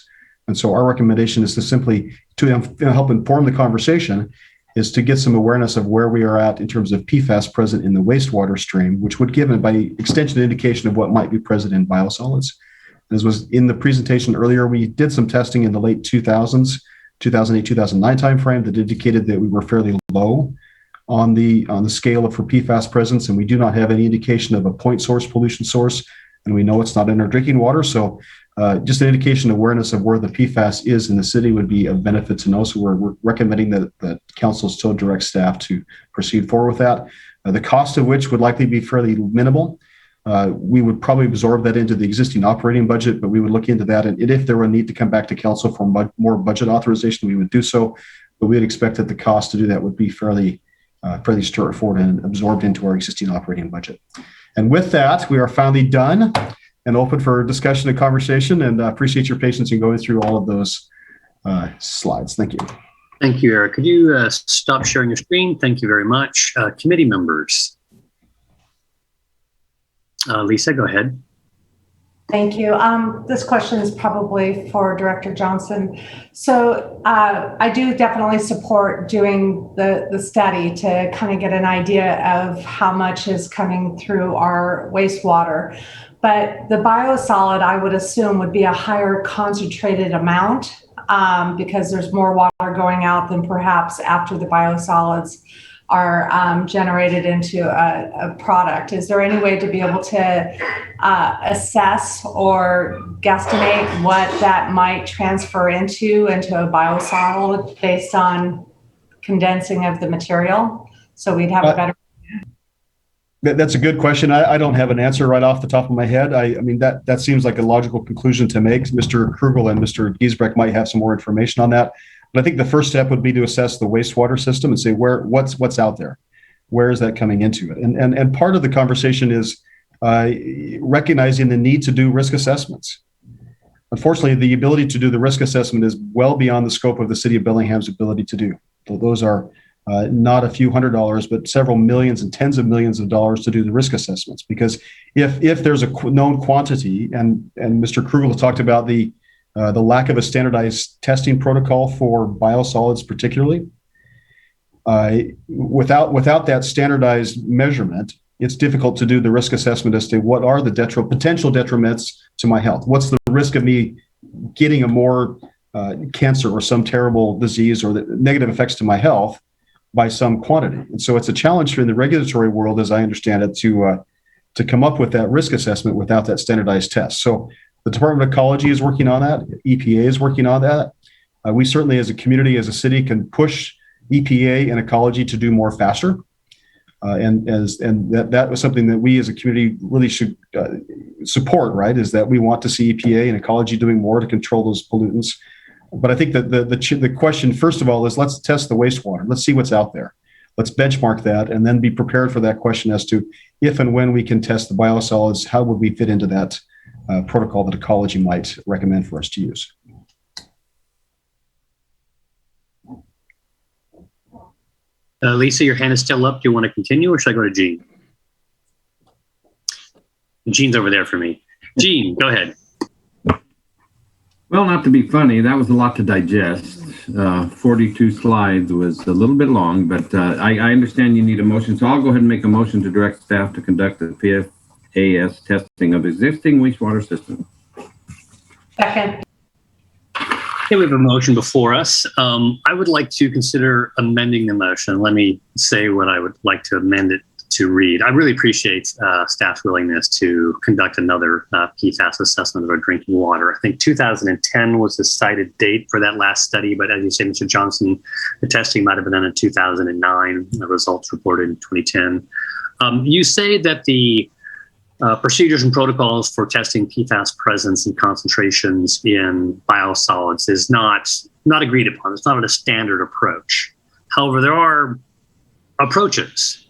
And so our recommendation is to simply, to help inform the conversation, is to get some awareness of where we are at in terms of PFAS present in the wastewater stream, which would give, by extension, an indication of what might be present in biosolids. As was in the presentation earlier, we did some testing in the late 2000s, 2008, 2009 timeframe that indicated that we were fairly low on the scale for PFAS presence, and we do not have any indication of a point source pollution source, and we know it's not in our drinking water. So just an indication of awareness of where the PFAS is in the city would be of benefit to know. So we're recommending that council still direct staff to proceed forward with that. The cost of which would likely be fairly minimal. We would probably absorb that into the existing operating budget, but we would look into that. And if there were a need to come back to council for more budget authorization, we would do so. But we'd expect that the cost to do that would be fairly straightforward and absorbed into our existing operating budget. And with that, we are finally done and open for discussion and conversation, and appreciate your patience in going through all of those slides. Thank you. Thank you, Eric. Could you stop sharing your screen? Thank you very much. Committee members. Lisa, go ahead. Thank you. This question is probably for Director Johnson. So I do definitely support doing the study to kind of get an idea of how much is coming through our wastewater. But the biosolid, I would assume, would be a higher concentrated amount because there's more water going out than perhaps after the biosolids are generated into a product. Is there any way to be able to assess or guesstimate what that might transfer into a biosolid based on condensing of the material? So we'd have a better. That's a good question. I don't have an answer right off the top of my head. I mean, that seems like a logical conclusion to make. Mr. Krugel and Mr. Giesbrecht might have some more information on that. But I think the first step would be to assess the wastewater system and say what's out there, where is that coming into it, and part of the conversation is recognizing the need to do risk assessments. Unfortunately, the ability to do the risk assessment is well beyond the scope of the city of Bellingham's ability to do. So those are not a few $100s, but several millions and tens of millions of dollars to do the risk assessments. Because if there's a known quantity, and Mr. Krugel talked about the lack of a standardized testing protocol for biosolids, particularly. Without that standardized measurement, it's difficult to do the risk assessment as to what are the potential detriments to my health. What's the risk of me getting a more cancer or some terrible disease or the negative effects to my health by some quantity? And so it's a challenge in the regulatory world, as I understand it, to come up with that risk assessment without that standardized test. So the Department of Ecology is working on that. EPA is working on that. We certainly, as a community, as a city, can push EPA and ecology to do more faster. And that was something that we as a community really should support, right? Is that we want to see EPA and ecology doing more to control those pollutants. But I think that the question, first of all, is let's test the wastewater. Let's see what's out there. Let's benchmark that and then be prepared for that question as to if and when we can test the biosolids, how would we fit into that protocol that ecology might recommend for us to use. Lisa, your hand is still up. Do you want to continue or should I go to Jean? Jean's over there for me. Jean, go ahead. Well, not to be funny, that was a lot to digest. 42 slides was a little bit long, but I understand you need a motion, so I'll go ahead and make a motion to direct staff to conduct the PFAS testing of existing wastewater systems. Second. Okay, we have a motion before us. I would like to consider amending the motion. Let me say what I would like to amend it to read. I really appreciate staff's willingness to conduct another PFAS assessment of our drinking water. I think 2010 was the cited date for that last study, but as you say, Mr. Johnson, the testing might have been done in 2009. The results reported in 2010. You say that the procedures and protocols for testing PFAS presence and concentrations in biosolids is not agreed upon. It's not a standard approach. However, there are approaches.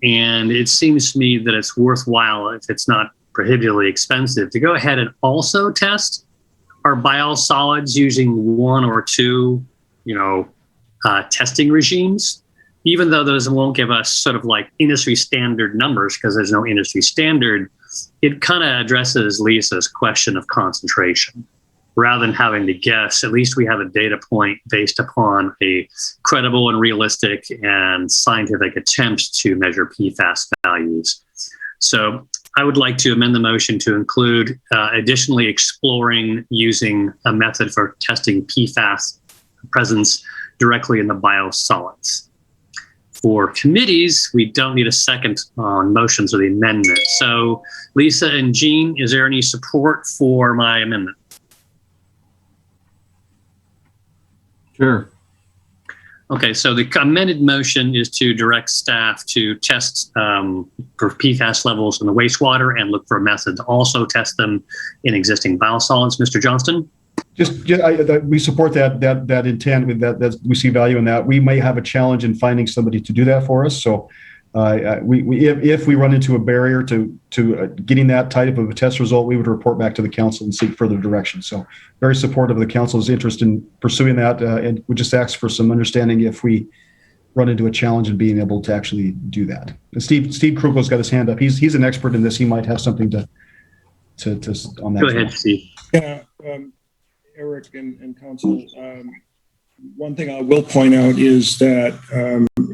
And it seems to me that it's worthwhile, if it's not prohibitively expensive, to go ahead and also test our biosolids using one or two, testing regimes, even though those won't give us sort of like industry standard numbers because there's no industry standard. It kind of addresses Lisa's question of concentration. Rather than having to guess, at least we have a data point based upon a credible and realistic and scientific attempt to measure PFAS values. So I would like to amend the motion to include additionally exploring using a method for testing PFAS presence directly in the biosolids. For committees, we don't need a second on motions or the amendment. So Lisa and Jean, is there any support for my amendment? Sure. Okay, so the amended motion is to direct staff to test for PFAS levels in the wastewater and look for a method to also test them in existing biosolids. Mr. Johnston? We support that intent. With that, we see value in that. We may have a challenge in finding somebody to do that for us. So, if we run into a barrier to getting that type of a test result, we would report back to the council and seek further direction. So, very supportive of the council's interest in pursuing that, and we just ask for some understanding if we run into a challenge in being able to actually do that. And Steve Krugel's got his hand up. He's an expert in this. He might have something to on that. Go ahead, Steve. Yeah. Eric and council, one thing I will point out is that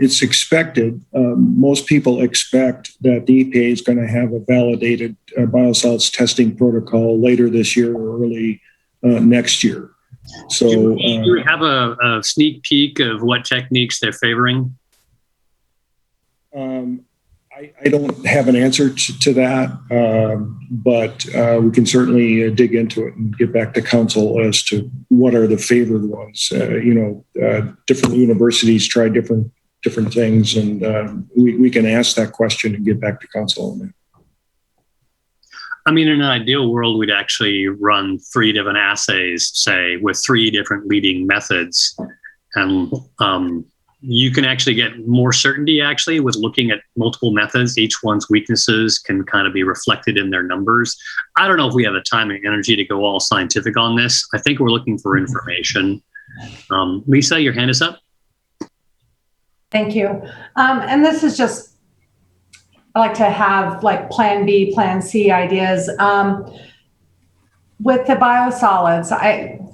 it's expected, most people expect that the EPA is going to have a validated biosolids testing protocol later this year or early next year. So do we have a sneak peek of what techniques they're favoring? I don't have an answer to that, but we can certainly dig into it and get back to council as to what are the favored ones. Different universities try different things, and we can ask that question and get back to council on that. I mean, in an ideal world, we'd actually run 3 different assays, say, with 3 different leading methods, and you can actually get more certainty actually with looking at multiple methods. Each one's weaknesses can kind of be reflected in their numbers. I don't know if we have the time and energy to go all scientific on this. I think we're looking for information. Lisa, your hand is up. Thank you. And this is just, I like to have like plan B, plan C ideas. With the biosolids,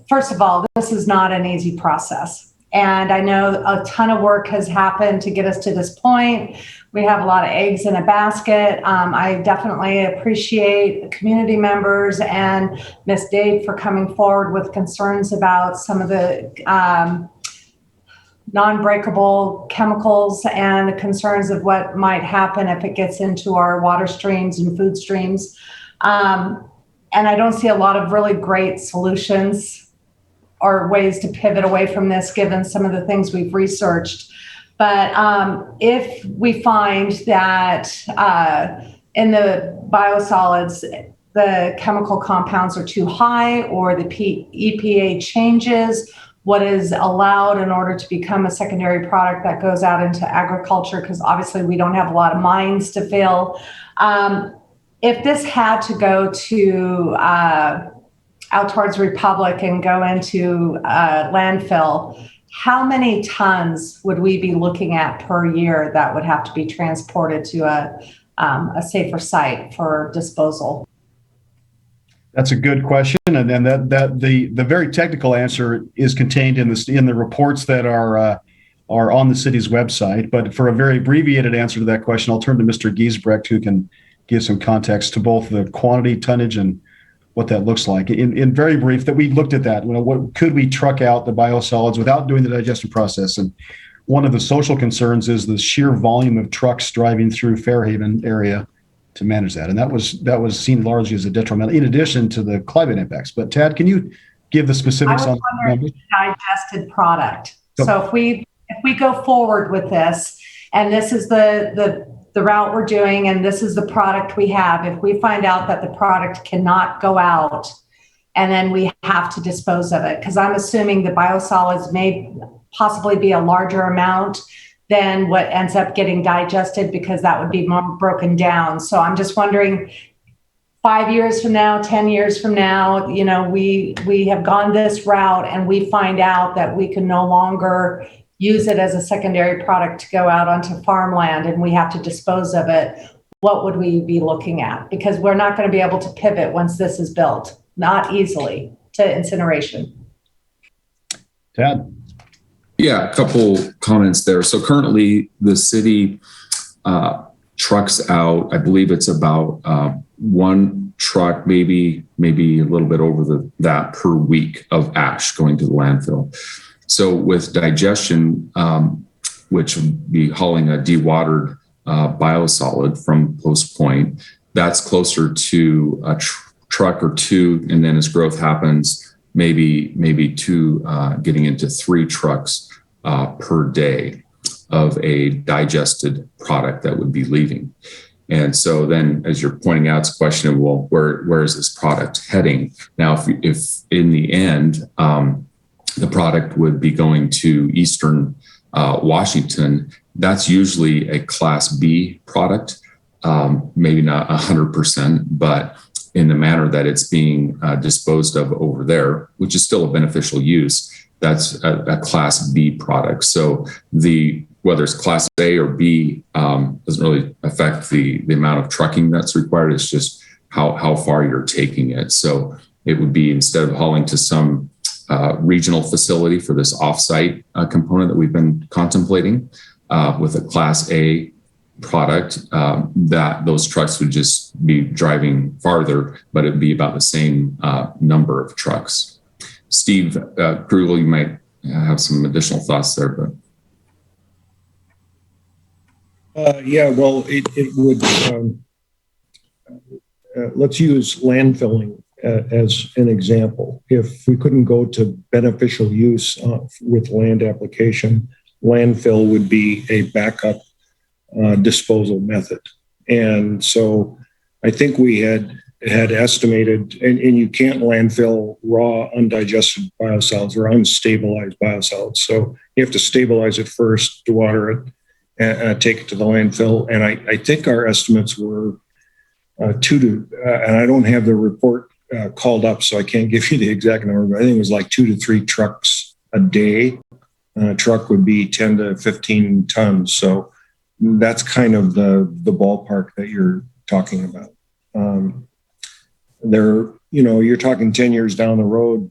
first of all, this is not an easy process. And I know a ton of work has happened to get us to this point. We have a lot of eggs in a basket. I definitely appreciate the community members and Ms. Dade for coming forward with concerns about some of the non-breakable chemicals and the concerns of what might happen if it gets into our water streams and food streams. And I don't see a lot of really great solutions or ways to pivot away from this, given some of the things we've researched. But if we find that in the biosolids, the chemical compounds are too high, or the EPA changes what is allowed in order to become a secondary product that goes out into agriculture, because obviously we don't have a lot of mines to fill. If this had to go to out towards Republic and go into landfill, how many tons would we be looking at per year that would have to be transported to a safer site for disposal? That's a good question, and then that the very technical answer is contained in the reports that are on the city's website. But for a very abbreviated answer to that question, I'll turn to Mr. Giesbrecht, who can give some context to both the quantity, tonnage, and what that looks like. In very brief, that we looked at that. What could we truck out the biosolids without doing the digestion process? And one of the social concerns is the sheer volume of trucks driving through Fairhaven area to manage that. And that was seen largely as a detrimental, in addition to the climate impacts. But Tad, can you give the specifics on the digested product? So if we go forward with this, and this is the route we're doing, and this is the product we have, if we find out that the product cannot go out, and then we have to dispose of it, because I'm assuming the biosolids may possibly be a larger amount than what ends up getting digested, because that would be more broken down. So I'm just wondering, 5 years from now, 10 years from now, we have gone this route and we find out that we can no longer use it as a secondary product to go out onto farmland and we have to dispose of it. What would we be looking at? Because we're not going to be able to pivot once this is built, not easily, to incineration. Tad? Yeah, a couple comments there. So currently the city trucks out, I believe it's about one truck, maybe a little bit over that per week of ash going to the landfill. So with digestion, which would be hauling a dewatered biosolid from Post Point, that's closer to a truck or two, and then as growth happens, maybe two, getting into 3 trucks per day of a digested product that would be leaving. And so then, as you're pointing out, it's a question of, well, where is this product heading? Now, if in the end, the product would be going to Eastern Washington, that's usually a Class B product, maybe not 100%, but in the manner that it's being disposed of over there, which is still a beneficial use, that's a Class B product. So whether it's Class A or B doesn't really affect the amount of trucking that's required. It's just how far you're taking it. So it would be, instead of hauling to some regional facility for this offsite component that we've been contemplating with a Class A product, that those trucks would just be driving farther, but it'd be about the same number of trucks. Steve Krugel, you might have some additional thoughts there, but. Yeah, well, it would, let's use landfilling as an example. If we couldn't go to beneficial use with land application, landfill would be a backup disposal method. And so I think we had estimated, and you can't landfill raw undigested biosolids or unstabilized biosolids. So you have to stabilize it first, dewater it, and take it to the landfill. And I think our estimates were and I don't have the report called up, so I can't give you the exact number, but I think it was like 2 to 3 trucks a day. A truck would be 10 to 15 tons. So that's kind of the ballpark that you're talking about. You're talking 10 years down the road,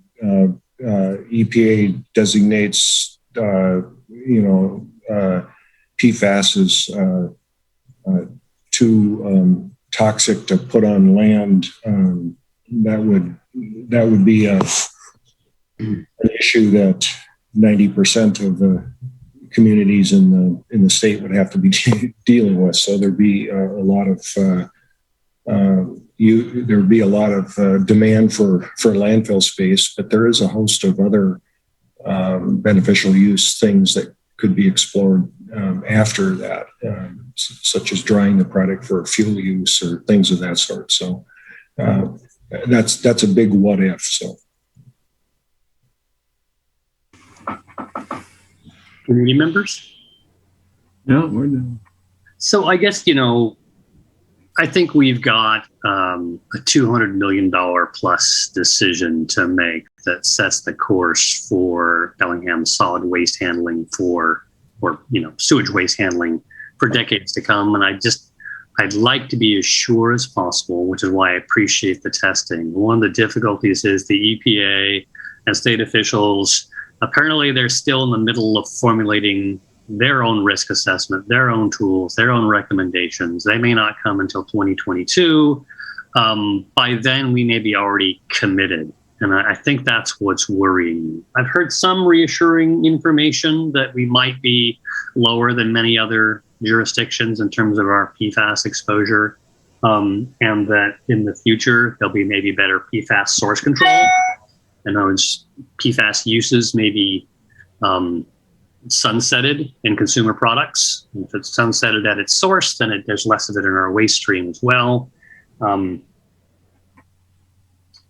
EPA designates, PFAS is too toxic to put on land. That would be an issue that 90% of the communities in the state would have to be dealing with. So there'd be a lot of demand for landfill space, but there is a host of other beneficial use things that could be explored after that, such as drying the product for fuel use or things of that sort. So that's a big what if. So. Community members? No, we're done. So I guess, I think we've got a $200 million plus decision to make that sets the course for Bellingham solid waste handling or sewage waste handling for decades to come. And I just I'd like to be as sure as possible, which is why I appreciate the testing. One of the difficulties is the EPA and state officials, apparently they're still in the middle of formulating their own risk assessment, their own tools, their own recommendations. They may not come until 2022. By then, we may be already committed. And I think that's what's worrying me. I've heard some reassuring information that we might be lower than many other jurisdictions in terms of our PFAS exposure, and that in the future, there'll be maybe better PFAS source control. In other words, PFAS uses may be sunsetted in consumer products. If it's sunsetted at its source, then there's less of it in our waste stream as well.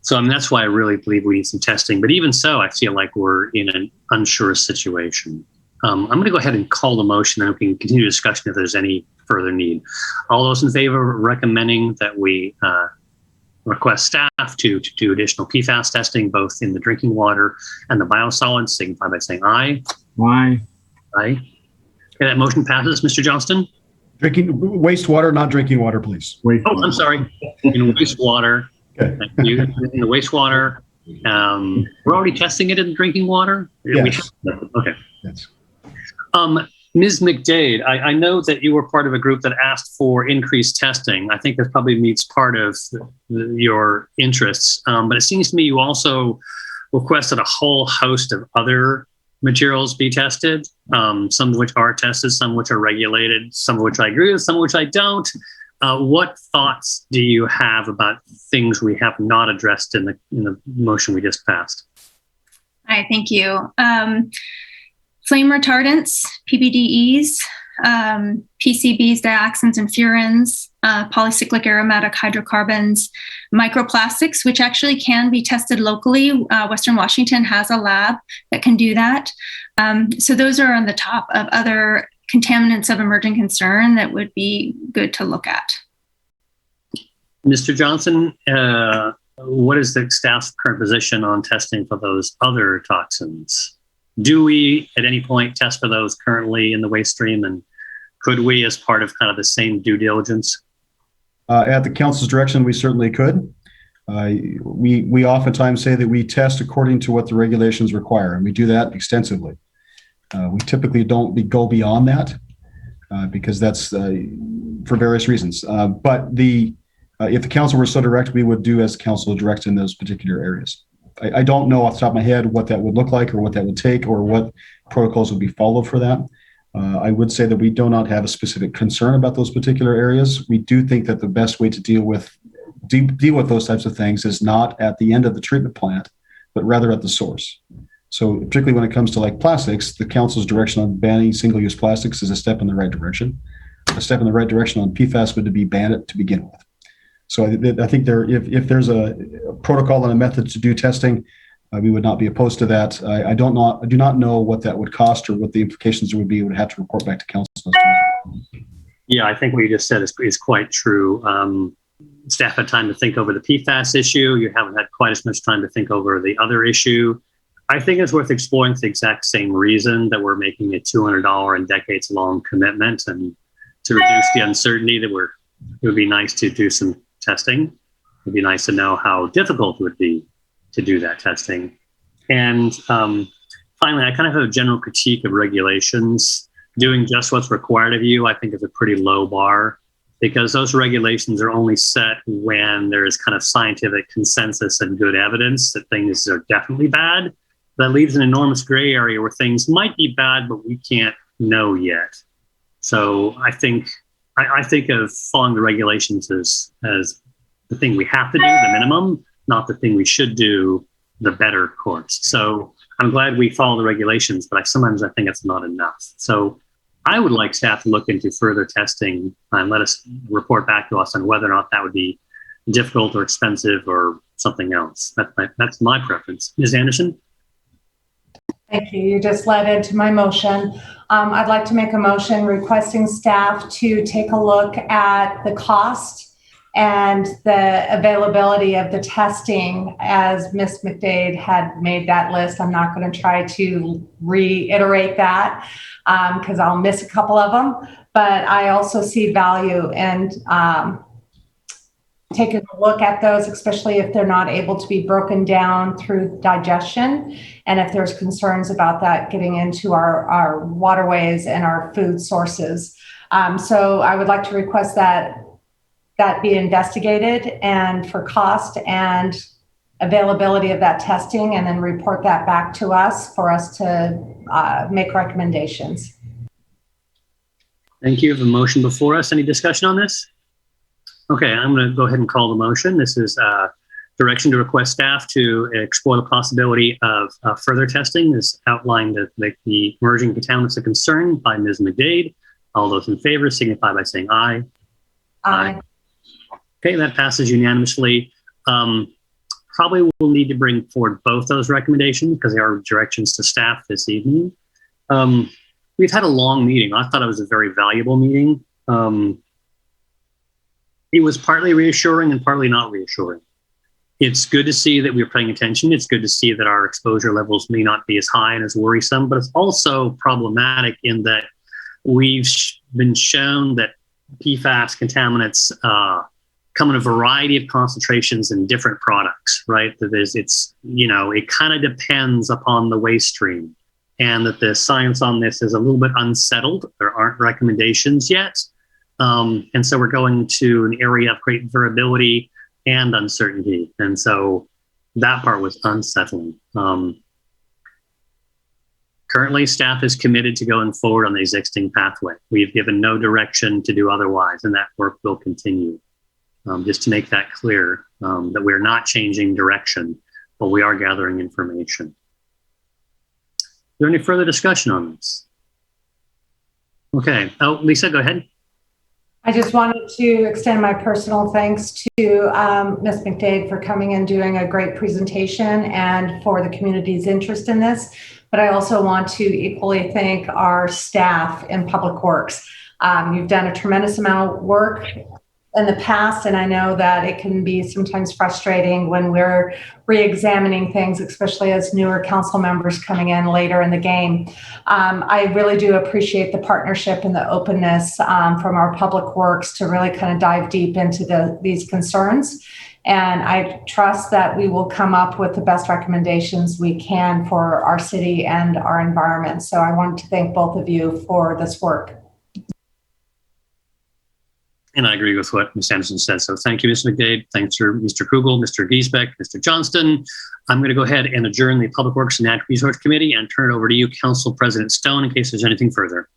So that's why I really believe we need some testing. But even so, I feel like we're in an unsure situation. I'm going to go ahead and call the motion, and we can continue discussion if there's any further need. All those in favor of recommending that we request staff to do additional PFAS testing, both in the drinking water and the biosolids, signify by saying aye. Aye. Aye. Okay, that motion passes. Mr. Johnston? Drinking wastewater, not drinking water, please. Oh, I'm sorry. In wastewater. Okay. Thank you. In the wastewater. We're already testing it in the drinking water? Yes. Okay. Yes. Ms. McDade, I know that you were part of a group that asked for increased testing. I think that probably meets part of your interests. But it seems to me you also requested a whole host of other materials be tested, some of which are tested, some of which are regulated, some of which I agree with, some of which I don't. What thoughts do you have about things we have not addressed in the motion we just passed? Hi, thank you. Flame retardants, PBDEs, PCBs, dioxins and furans, polycyclic aromatic hydrocarbons, microplastics, which actually can be tested locally. Western Washington has a lab that can do that. So those are on the top of other contaminants of emerging concern that would be good to look at. Mr. Johnson, what is the staff's current position on testing for those other toxins? Do we at any point test for those currently in the waste stream? And could we, as part of kind of the same due diligence? At the council's direction, we certainly could. We oftentimes say that we test according to what the regulations require, and we do that extensively. We typically don't go beyond that because that's for various reasons. But if the council were so direct, we would do as the council directs in those particular areas. I don't know off the top of my head what that would look like or what that would take or what protocols would be followed for that. I would say that we do not have a specific concern about those particular areas. We do think that the best way to deal with those types of things is not at the end of the treatment plant, but rather at the source. So particularly when it comes to like plastics, the council's direction on banning single-use plastics is a step in the right direction. A step in the right direction on PFAS would be ban it to begin with. So I think if there's a protocol and a method to do testing, we would not be opposed to that. I do not know what that would cost or what the implications would be. We would have to report back to council. Yeah, I think what you just said is quite true. Staff had time to think over the PFAS issue. You haven't had quite as much time to think over the other issue. I think it's worth exploring for the exact same reason that we're making a $200 and decades-long commitment, and to reduce the uncertainty that it would be nice to do some testing. It'd be nice to know how difficult it would be to do that testing. And finally, I kind of have a general critique of regulations. Doing just what's required of you, I think, is a pretty low bar, because those regulations are only set when there's kind of scientific consensus and good evidence that things are definitely bad. That leaves an enormous gray area where things might be bad, but we can't know yet. So I think of following the regulations as the thing we have to do, the minimum, not the thing we should do, the better course. So I'm glad we follow the regulations, but sometimes I think it's not enough. So I would like staff to look into further testing and let us report back to us on whether or not that would be difficult or expensive or something else. That's my preference. Ms. Anderson? Thank you. You just led into my motion. I'd like to make a motion requesting staff to take a look at the cost and the availability of the testing, as Ms. McDade had made that list. I'm not going to try to reiterate that because I'll miss a couple of them, but I also see value in taking a look at those, especially if they're not able to be broken down through digestion. And if there's concerns about that getting into our waterways and our food sources. So I would like to request that be investigated and for cost and availability of that testing, and then report that back to us for us to make recommendations. Thank you. We have a motion before us. Any discussion on this? Okay, I'm going to go ahead and call the motion. This is direction to request staff to explore the possibility of further testing. This outlined the emerging contaminants of concern by Ms. McDade. All those in favor signify by saying aye. Aye. Okay, that passes unanimously. Probably will need to bring forward both those recommendations because they are directions to staff this evening. We've had a long meeting. I thought it was a very valuable meeting. It was partly reassuring and partly not reassuring. It's good to see that we're paying attention. It's good to see that our exposure levels may not be as high and as worrisome, but it's also problematic in that we've been shown that PFAS contaminants come in a variety of concentrations in different products, right? That it kind of depends upon the waste stream, and that the science on this is a little bit unsettled. There aren't recommendations yet. And so we're going to an area of great variability and uncertainty. And so that part was unsettling. Currently, staff is committed to going forward on the existing pathway. We've given no direction to do otherwise, and that work will continue. Just to make that clear, that we're not changing direction, but we are gathering information. Is there any further discussion on this? Okay. Oh, Lisa, go ahead. I just wanted to extend my personal thanks to Ms. McDade for coming and doing a great presentation and for the community's interest in this. But I also want to equally thank our staff in Public Works. You've done a tremendous amount of work in the past, and I know that it can be sometimes frustrating when we're re-examining things, especially as newer council members coming in later in the game. I really do appreciate the partnership and the openness from our Public Works to really kind of dive deep into these concerns. And I trust that we will come up with the best recommendations we can for our city and our environment. So I wanted to thank both of you for this work. And I agree with what Ms. Anderson said. So thank you, Ms. McDade. Thanks to Mr. Kugel, Mr. Giesbeck, Mr. Johnston. I'm going to go ahead and adjourn the Public Works and Natural Resource Committee and turn it over to you, Council President Stone, in case there's anything further.